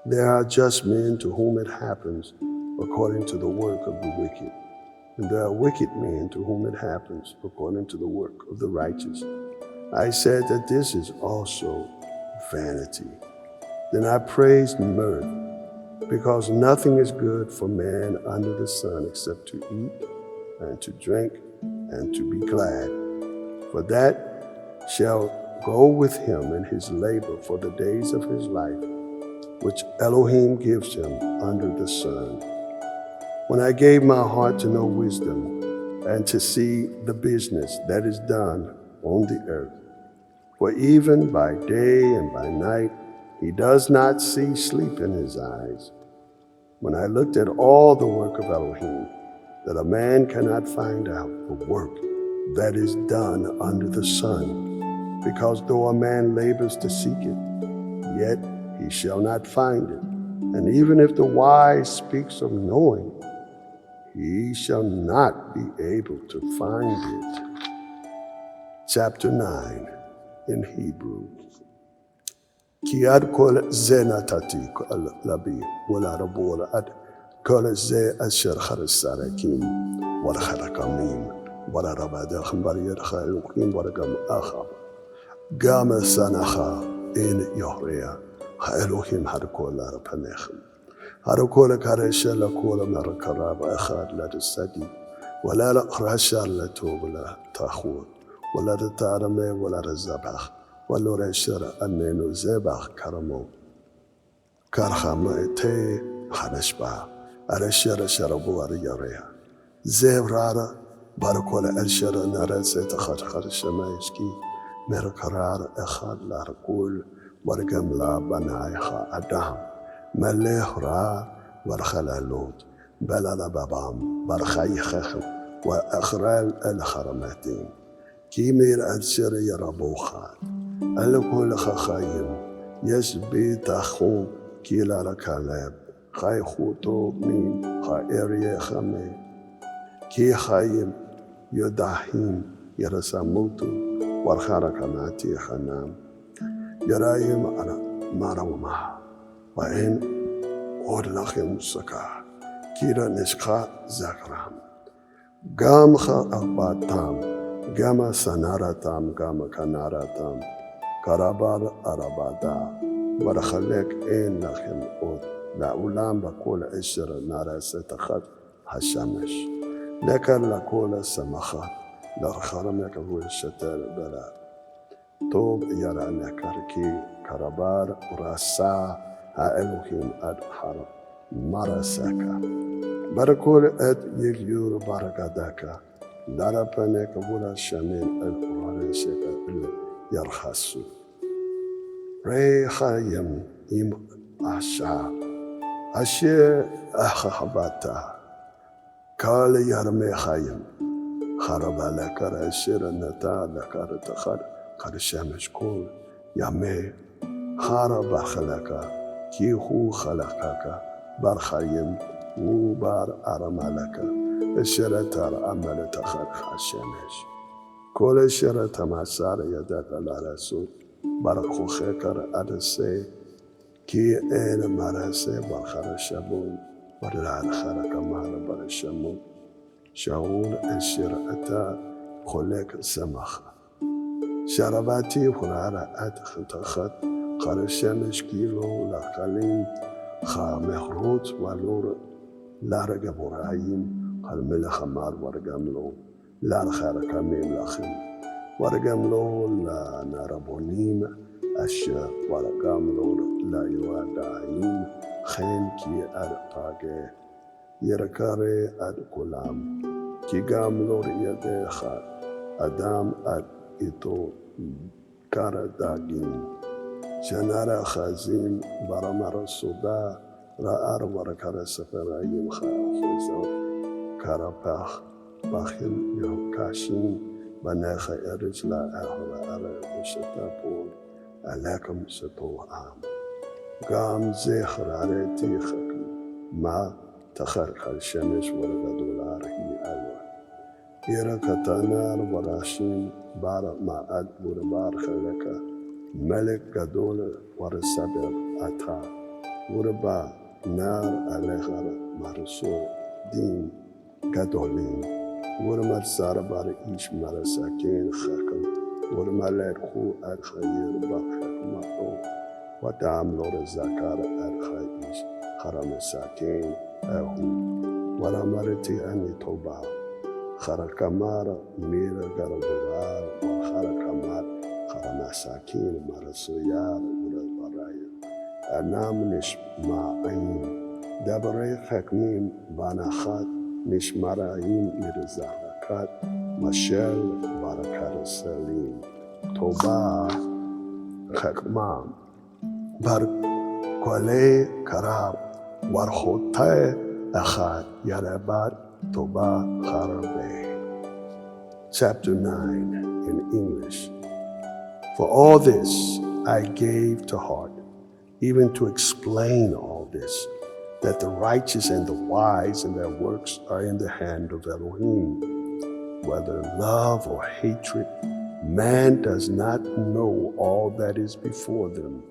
There are just men to whom it happens according to the work of the wicked, and there are wicked men to whom it happens according to the work of the righteous. I said that this is also vanity. Then I praised mirth, because nothing is good for man under the sun except to eat and to drink and to be glad. For that shall go with him in his labor for the days of his life, which Elohim gives him under the sun. When I gave my heart to know wisdom and to see the business that is done on the earth, for even by day and by night he does not see sleep in his eyes. When I looked at all the work of Elohim, that a man cannot find out the work that is done under the sun, because though a man labors to seek it, yet he shall not find it. And even if the wise speaks of knowing, he shall not be able to find it. Chapter 9 in Hebrew. Ki ad kol ze natati kol labi wala rabula ad kol ze asher kharasarakim wala kharakamim wala rabadakh bariyad khayukim wala gam akhab gam sanacha in yohrea ha Elohim har kol rapanechem har kol karesha la kol markarab akhad la tsadi wala la khrashar la tubla takhud wala tarame wala zabakh ولور الشر أنينو زباخ كرمو كرخم تي خنشبا على الشر شربو رياريا زبرارا باركولا الشر نرسي تخرخر الشمايشكي مركرار أخاد لاركول ورقم لا بنايخا أدام مليه را ورخلالوت بلال بابام برخيخخم وأخرال الخرماتين كيمير الشر يربوخان الكل خايم يسبي تخو كيلا ركالب خاي خوتو مين خايري خمي كي خايم يداهيم يرسموتو ورخاركناتي خنام يرايم أنا ماروما وإن أودلخم سكا كيرا نشخا زكرام قام خا أخباتام قام سنارتام قام كنارتام كرابار أرابادا ورخلك إن لخم أود لأولام بقول عشر نارا ستخد هشمش لكن لكول سمخات لرخرمك هو الشتال بلا توب يرى نكركي كرابار ورسا هائلوهم أدحر مرسكا بركول أد يجيور بركدك داربنك ولا شمين القرآن شكا يرخص ريخايم إم أشا أشي أخباتا قال يرمي خايم خرب لك رشير النتا لك رتخر خرشمش كول يمي خرب خلقا كي هو خلقك برخايم وبار أرمالك الشرطة أمل تخرخ الشمس كل الشرطة مسار يدك الرسول برخو خكر أرسي كي أين مرسي برخر الشبون ورلال خرق مال برشمون شعون الشرطة خلق سمخ شرباتي خلال أدخل تخط خر الشمس كيلو لقليم خا مخروط ولور لارق برايم الملخ مار ورقملو لا الخير كميم لخم ورقملو لا ناربونيم asher waragam lord la yuadaim chen ki adpage yerakare ad kulam kigam lord yadecha adam ad ito karadagim Shanara Chazim Baramara Soda Ra'ar Warakara Safarayim Chafizot Karapach Bachim Yokashim Banecha Eretz La'ahra Ara Ushatapur Alekam Sato'am Gam Zechar Areti Chakm Ma Tachar Chal Shemesh Waragadular Hi Alwa Ira Katanar Warashim Bara Ma'ad Burabar Chaleka Melek Gadol Warasaber Ata Uraba Nar Alechar Marasur Din Gadolim Uramar Sarabar Ish Marasakin Chakam Uramalet Hu Ad Chayir Bakmato Wadam Lora Zakar Ad Chayish Haramasakin Ahu Waramarati Anitoba Harakamara Mira Garaburar Harakamat Haramasakin Marasuya Urabaraya Anam Nishma'ayim Dabarei Chakmim Banachat Nishmarayim Mirzahakat Mashel Barakat Salim Toba Chakmam Bar Kwale Karab Warhotai Achat Yarabat Toba Harabe. Chapter 9 in English. For all this I gave to heart, even to explain all this, that the righteous and the wise in their works are in the hand of Elohim. Whether love or hatred, man does not know all that is before them.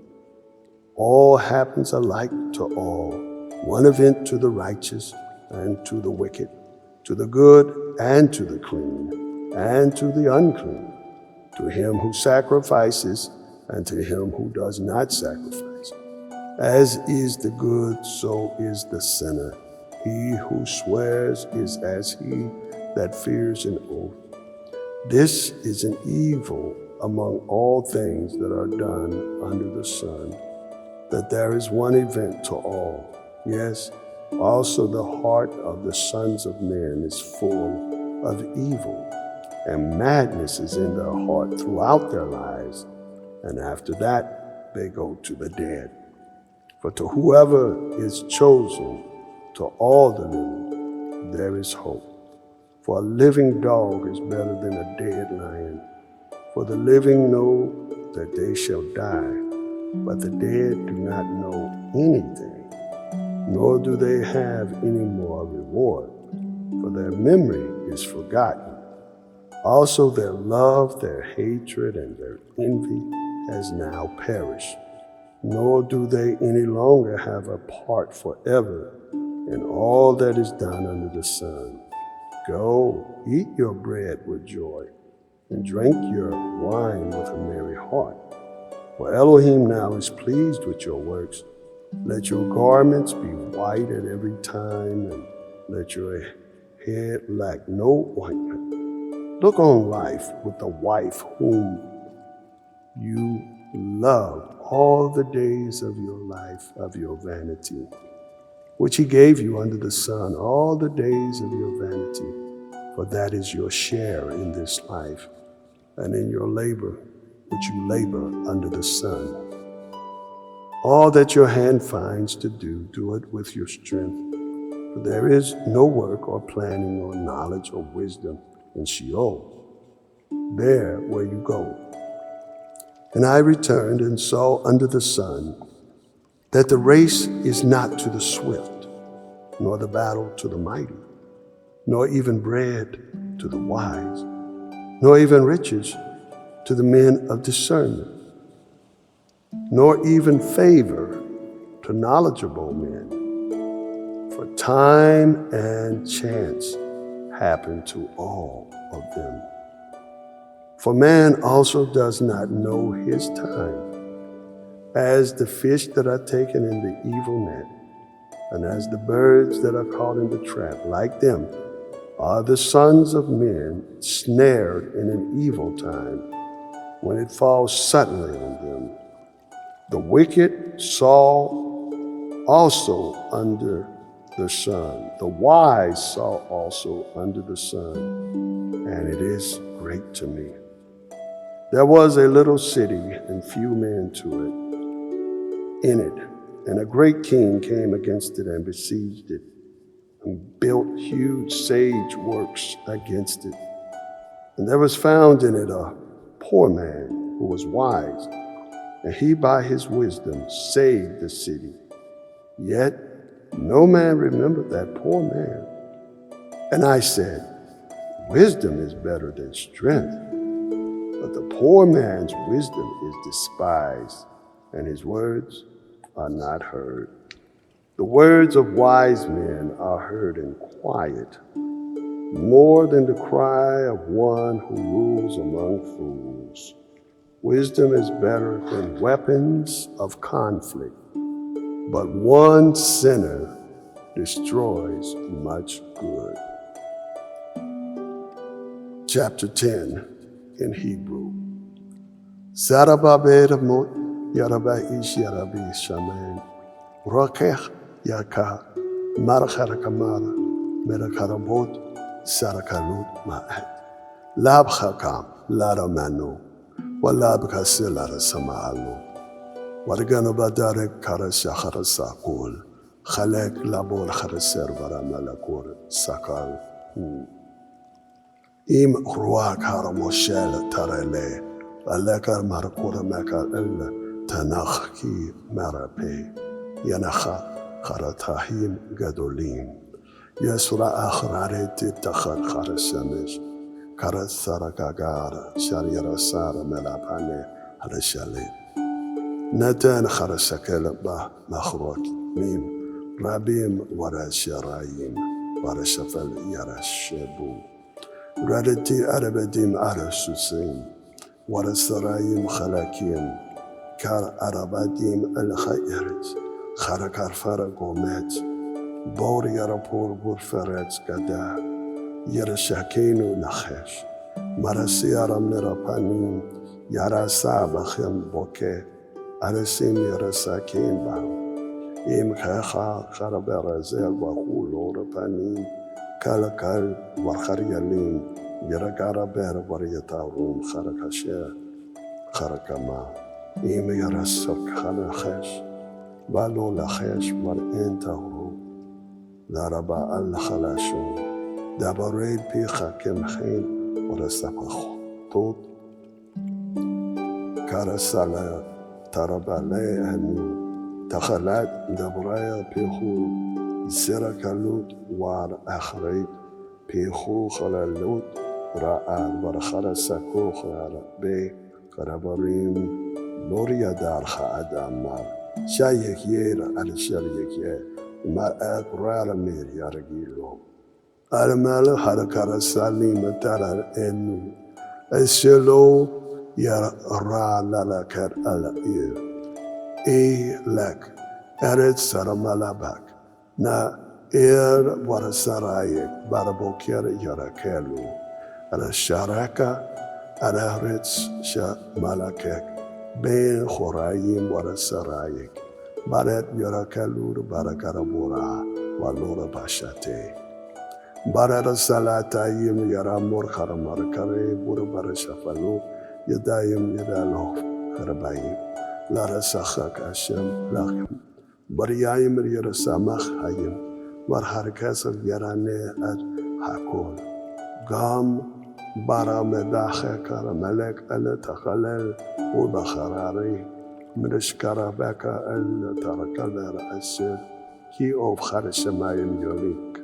All happens alike to all, one event to the righteous and to the wicked, to the good and to the clean, and to the unclean, to him who sacrifices and to him who does not sacrifice. As is the good, so is the sinner. He who swears is as he that fears an oath. This is an evil among all things that are done under the sun, that there is one event to all. Yes, also the heart of the sons of men is full of evil, and madness is in their heart throughout their lives, and after that they go to the dead. For to whoever is chosen, to all the living, there is hope. For a living dog is better than a dead lion. For the living know that they shall die, but the dead do not know anything, nor do they have any more reward, for their memory is forgotten. Also their love, their hatred, and their envy has now perished, nor do they any longer have a part forever in all that is done under the sun. Go, eat your bread with joy, and drink your wine with a merry heart. For Elohim now is pleased with your works. Let your garments be white at every time, and let your head lack no ointment. Look on life with the wife whom you loved all the days of your life, of your vanity, which he gave you under the sun, all the days of your vanity, for that is your share in this life, and in your labor, which you labor under the sun. All that your hand finds to do, do it with your strength, for there is no work or planning or knowledge or wisdom in Sheol, there where you go. And I returned and saw under the sun that the race is not to the swift, nor the battle to the mighty, nor even bread to the wise, nor even riches to the men of discernment, nor even favor to knowledgeable men. For time and chance happen to all of them. For man also does not know his time, as the fish that are taken in the evil net, and as the birds that are caught in the trap. Like them are the sons of men snared in an evil time, when it falls suddenly on them. The wicked saw also under the sun. The wise saw also under the sun, and it is great to me. There was a little city, and few men in it, and a great king came against it and besieged it, and built huge sage works against it. And there was found in it a poor man who was wise, and he by his wisdom saved the city. Yet no man remembered that poor man. And I said, wisdom is better than strength, but the poor man's wisdom is despised, and his words are not heard. The words of wise men are heard in quiet, more than the cry of one who rules among fools. Wisdom is better than weapons of conflict, but one sinner destroys much good. Chapter 10 in Hebrew. Zarababedamot Yarabaish Yarabi Shaman Rokech Yaka Maracharakamara Merakarabot Sarakalut Ma'at Lab Hakam Laramanu Walab Kasilara Samalu Wargana Badarek Karashahara Sakul Khalek Labor Haraser Varamalakur Sakal Im Ruak Haramoshel Tarele Alekar Marakura Meka Ella Tanachki Marape Yanacha Haratahim Gadolim Yesura Achrareti Takhar Harashamesh Karasarakagara Shariara Sara Melapane Harashalit Natan Harasakela Ba Machrok Mim Rabim Warasharayim Warashafel Yarashebu Radati Arabadim Arasusim Warasarayim Khalakim Kar Arabadim El Khayrit Kharakar Fara Gomet Bor Yarapur Burferets Gada Yarashakenu Nachesh Marasiara Mirapanim Yarasa Bachem Boke Arasim Yarasakim Bah Im Khacha Kharabarazel Bahul Orapanim Kalakal Warkharialim Yaragara Ber Variatarum Kharakasher Kharakama Im Yarasak Khalachesh Balo Lachesh Mar Entahru Laraba Al Khalashum Dabared Picha Kemchain Warasapach Tot Karasala Tarabale Anu Takhalat Dabraya Pichu Zerakalut war Achreit Pichu Khalalut Ra'al Warkhara Sako Khala Be Karabarim Loria Dar Khadamar Shayek Yer Al Shayek Yer Ma'ak Rara Mir Yaragilo Al-Mal Harakara Salim Tarar Enu Eshelo Yar Ra Lalakar Al-Ir Lak Eretz Saramalabak Na Warasarayek Baraboker Yarakelu Sharaka Araretz Sha Malakek Ben Khorayim Warasarayek Baret Yarakalur Barakarabura Walura Bashate Barara Salatayim Yaramur Haramarkare Burabarashafalu Yadayim Yadalo Harabayim Lara Sachak Hashem Lachim Bariyayim Yarasamach Hayim War Harkasal Yarane at Hakol Gam Bara Medache Karamelek Al Takhalel Ubakharari Mrishkara Beka Al Tarakaler Asir Ki of Harishamayim Yolik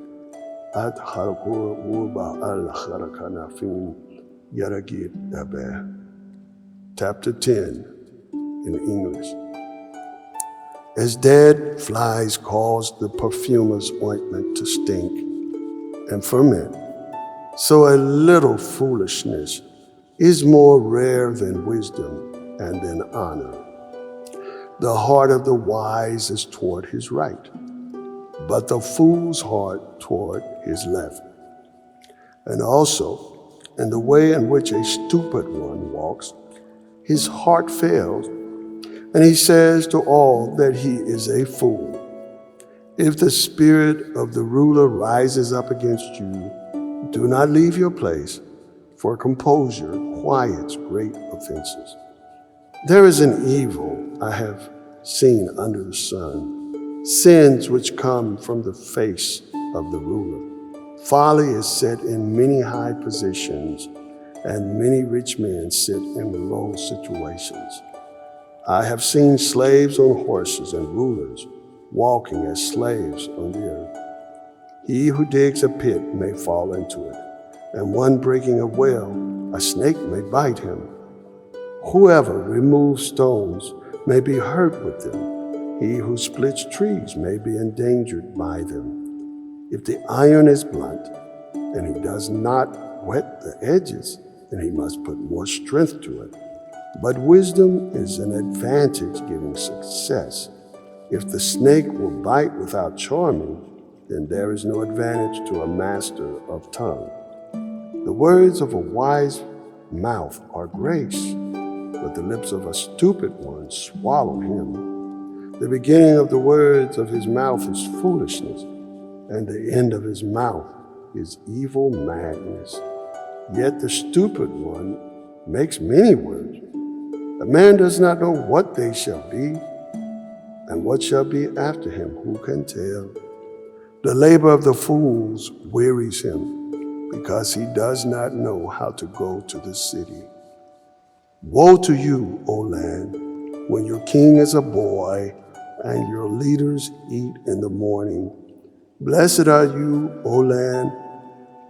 At Harkur Uba Al Harakanafim Yaragid Abe. Chapter 10 in English. As dead flies cause the perfumer's ointment to stink and ferment, so a little foolishness is more rare than wisdom and than honor. The heart of the wise is toward his right, but the fool's heart toward his left. And also, in the way in which a stupid one walks, his heart fails, And he says to all that he is a fool. If the spirit of the ruler rises up against you, do not leave your place, for composure quiets great offenses. There is an evil I have seen under the sun, sins which come from the face of the ruler. Folly is set in many high positions, and many rich men sit in low situations. I have seen slaves on horses and rulers walking as slaves on the earth. He who digs a pit may fall into it, and one breaking a well, a snake may bite him. Whoever removes stones may be hurt with them. He who splits trees may be endangered by them. If the iron is blunt, and he does not whet the edges, then he must put more strength to it. But wisdom is an advantage giving success. If the snake will bite without charming, then there is no advantage to a master of tongue. The words of a wise mouth are grace, but the lips of a stupid one swallow him. The beginning of the words of his mouth is foolishness, and the end of his mouth is evil madness. Yet the stupid one makes many words. A man does not know what they shall be, and what shall be after him, who can tell? The labor of the fools wearies him, because he does not know how to go to the city. Woe to you, O land, when your king is a boy, and your leaders eat in the morning. Blessed are you, O land,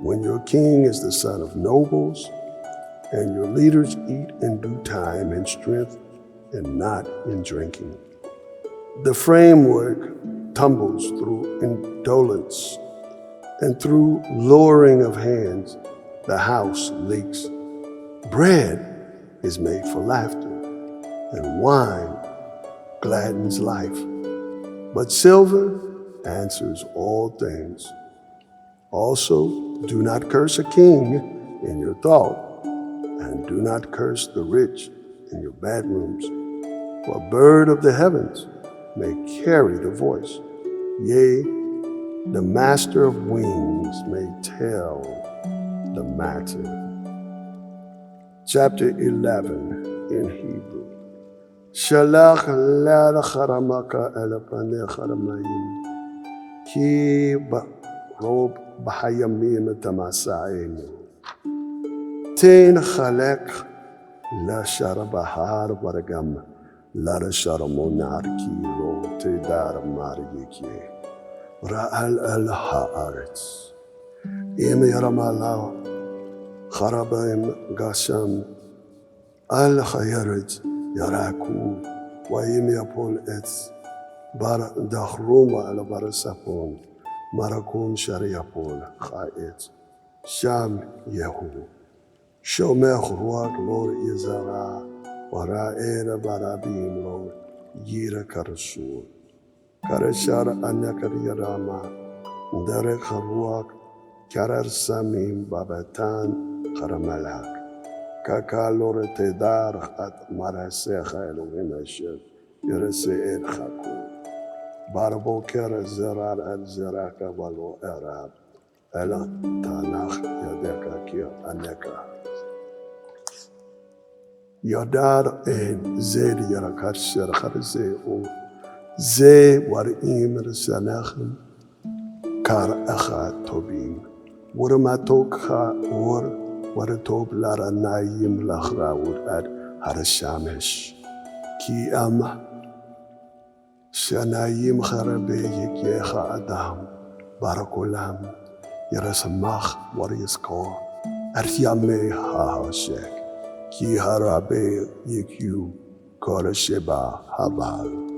when your king is the son of nobles, and your leaders eat in due time in strength and not in drinking. The framework tumbles through indolence, and through lowering of hands, the house leaks. Bread is made for laughter, and wine gladdens life. But silver answers all things. Also, do not curse a king in your thought, and do not curse the rich in your bedrooms. For a bird of the heavens may carry the voice. Yea, the master of wings may tell the matter. Chapter 11 in Hebrew. Shalach la'charamaka el panei charamayim, ki rob b'hayamim tamasa'enu. Ten chalek la'shar bahar bargam la'shar monar ki lo tedar mar yikye. Ra'al al ha'aretz. Im yaramala charabaim gasham al chayaretz yaraku wa im yapol etz bar dachruma al bar sapon marakum shar yapol cha'etz sham yehu. Shomech ruach lor izara wa ra'era barabim lor yira karasur. Karashar anyakar yarama, derek haruak, karar samim babatan karamalak. Kakalor tedar at marasecha Elohim Hashem, yerese ed chaku. Barboker zerar al zeraka valo erab, ela tanach yadeka ki aneka. Yadar en zed yarakar sher kharze o. Ze warim resanachem kar echad tobim. Wurmatokha ur waratob laranayim lachraud ad harashamesh. Ki am shanayim charabe yekyecha adam barakolam yerasamach wariskor aryame hahashek. Ki harabe yekyu korasheba habal.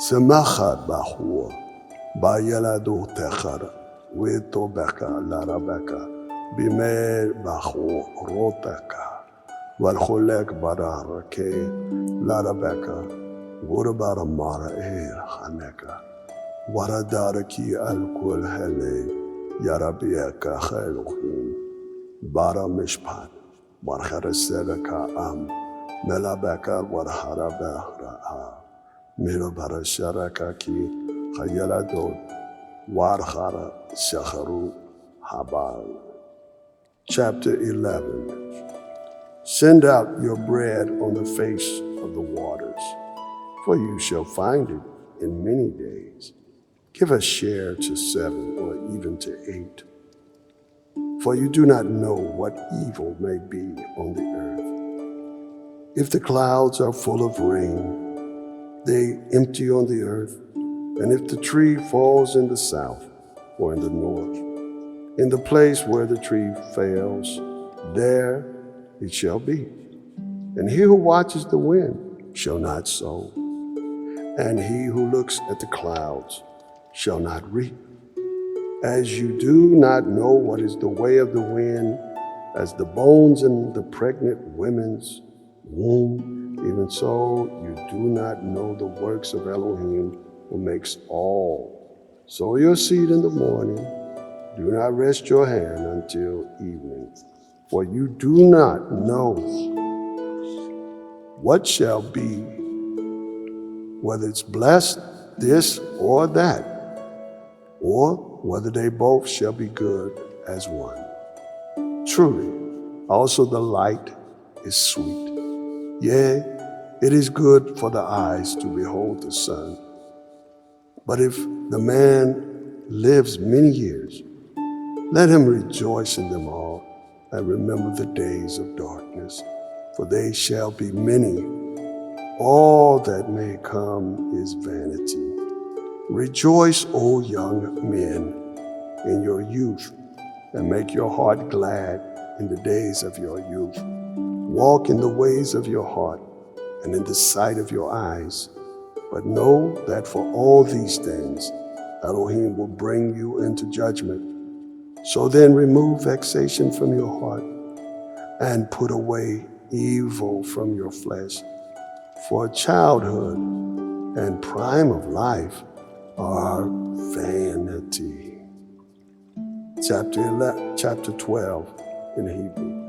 Semachat bachur, bayelado techar, weto beka larabeka, bimer bachur roteka, walcholek barar ke larabeka, wurbar mara haneka, waradaraki alkul hele, yarabieka Elohim, bara mishpat, barchareseleka am, Melabakar warharabahra. Milobarasharakaki Hayaladod Warhara Shaharu Habal. Chapter 11. Send out your bread on the face of the waters, for you shall find it in many days. Give a share to 7 or even to 8, for you do not know what evil may be on the earth. If the clouds are full of rain, they empty on the earth, and if the tree falls in the south or in the north, in the place where the tree fails, there it shall be. And he who watches the wind shall not sow, and he who looks at the clouds shall not reap. As you do not know what is the way of the wind, as the bones in the pregnant woman's womb, even so you do not know the works of Elohim who makes all. Sow your seed in the morning, do not rest your hand until evening, for you do not know what shall be, whether it's blessed this or that, or whether they both shall be good as one. Truly, also the light is sweet. Yea, it is good for the eyes to behold the sun. But if the man lives many years, let him rejoice in them all, and remember the days of darkness, for they shall be many. All that may come is vanity. Rejoice, O young men, in your youth, and make your heart glad in the days of your youth. Walk in the ways of your heart and in the sight of your eyes. But know that for all these things, Elohim will bring you into judgment. So then remove vexation from your heart and put away evil from your flesh. For childhood and prime of life are vanity. Chapter 12 in Hebrew.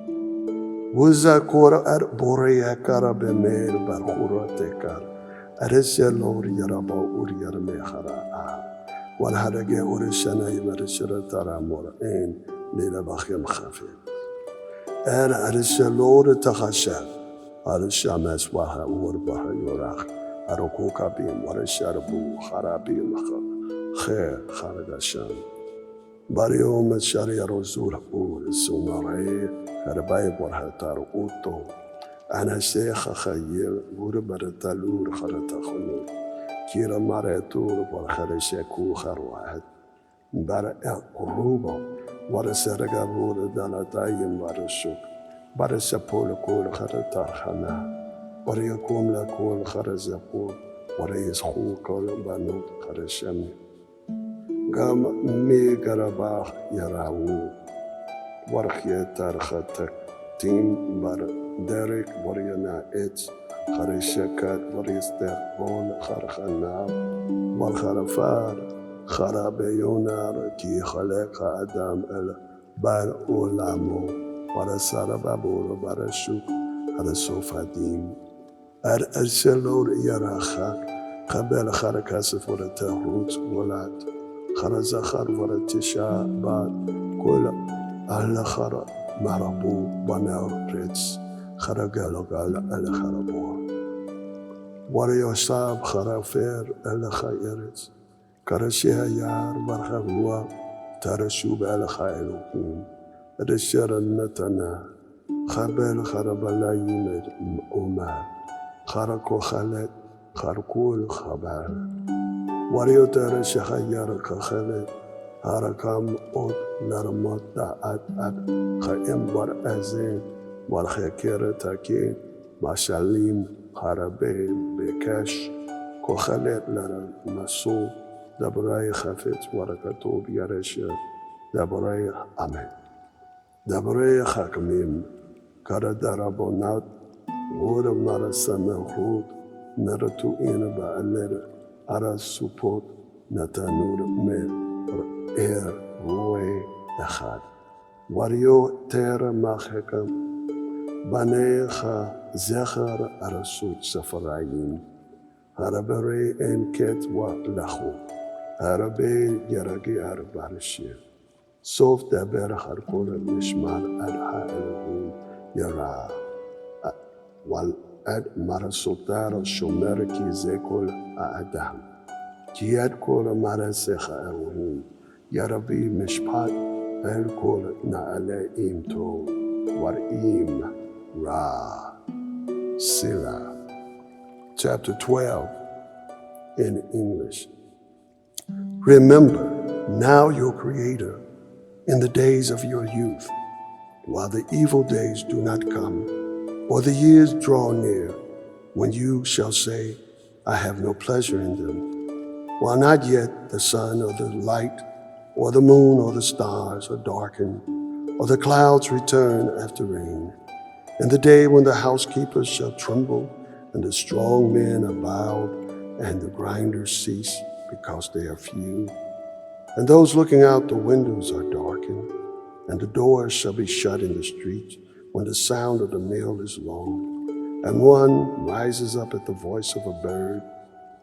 Wuzakora at Borea Karabemer Barhura Tekar. Areselor Yaraba Uriar Mehara. One had a get Urishana Yamarishara Taramora and Lila Bachim Khafir. And Areselor Tahasha. Arishamas Waha Urbaha Yorach. Arokoka Bim, Warisharabu, Harabim, Khair, Haragashan. Bariom Sharia Rosura Ur, Sumare, Harabai Borhatar Uto, Anasheha Khayil, Urabaratalur Haratahunu, Kira Maretur, Borharesheku Harwahat, Bara El Rubo, Warasaraga Rura Dalatayim Barashuk, Barasapol Kul Haratahana, Bariakum La Kul Harazapur, Warais Hukol Banut Harashami. Gam me garabah yarawu warkhietar khatak tim bar derek wariyana etz kharishakat waristaq bon kharkhana wal kharafar kharabeyonar ki khalaqa adam al bar ulamo warasarababur barashuk arasofadim ar arsalur yarakha qabel kharakasif wala tahrut walat خرزخر ورتشا بعد كل أهل خر مربو بناو ريتس خرجالو قال أهل خربو وريو صاب خرافير أهل خيرت كرشيها يار برخوا ترشوب أهل خيلوكم رشر النتنا خبل خرب لا يمر أمال خركو خلت خركول خبال Wario tere shahayar kakhelet harakam od larmot da'at at khaim bar azin war khakir takin mashalim harabe bekash kokhelet lar masu dabrai khafet warakatub yaresha dabrai amen dabrai khakmim kara darabonat ور marasana naratu ina ba'aler Ara support Natanur Mer Roe Dachad. Wario Terra Machekam Banecha Zechar Arasut Safarayim, Harabere En Ketwa Lachu, Harabe Yaragi Arabarashir, Sof Daber Harkona Mishmar Adha Elohim Yara, Wal Ad Marasotara Shomeraki Zekol Adam, Kiad Kola Marasecha Elohim, Yarabi Mishpat El Kola Naale Imto, Warim Ra. Sirah. Chapter 12 in English. Remember now your Creator in the days of your youth, while the evil days do not come, or the years draw near, when you shall say, I have no pleasure in them, while not yet the sun or the light, or the moon or the stars are darkened, or the clouds return after rain. In the day when the housekeepers shall tremble, and the strong men are bowed, and the grinders cease because they are few, and those looking out the windows are darkened, and the doors shall be shut in the streets when the sound of the mill is low, and one rises up at the voice of a bird,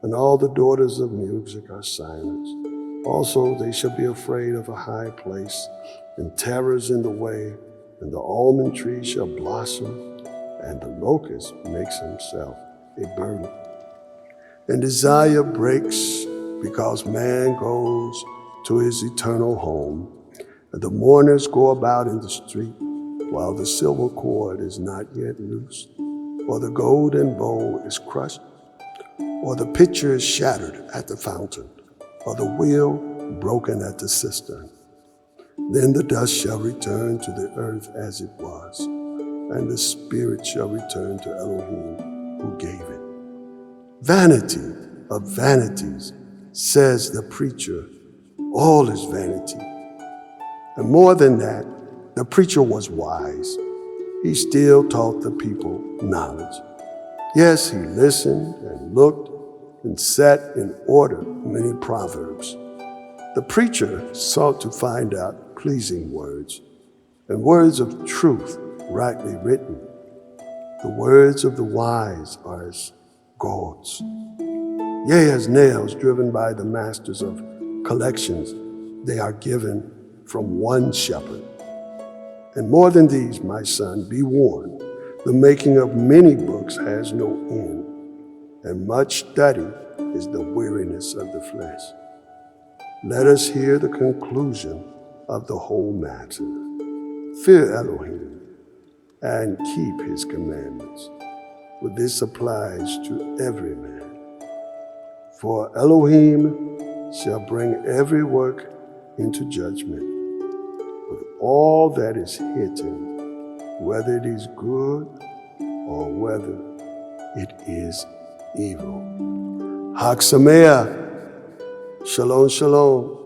and all the daughters of music are silent. Also they shall be afraid of a high place, and terrors in the way, and the almond tree shall blossom, and the locust makes himself a burden. And desire breaks because man goes to his eternal home, and the mourners go about in the street, while the silver cord is not yet loosed, or the golden bowl is crushed, or the pitcher is shattered at the fountain, or the wheel broken at the cistern. Then the dust shall return to the earth as it was, and the spirit shall return to Elohim who gave it. Vanity of vanities, says the preacher, all is vanity. And more than that, the preacher was wise. He still taught the people knowledge. Yes, he listened and looked and set in order many proverbs. The preacher sought to find out pleasing words, and words of truth rightly written. The words of the wise are as goads, yea, as nails driven by the masters of collections. They are given from one shepherd. And more than these, my son, be warned. The making of many books has no end, and much study is the weariness of the flesh. Let us hear the conclusion of the whole matter. Fear Elohim and keep his commandments, for this applies to every man. For Elohim shall bring every work into judgment with all that is hidden, whether it is good or whether it is evil. Hag Sameach. Shalom, shalom.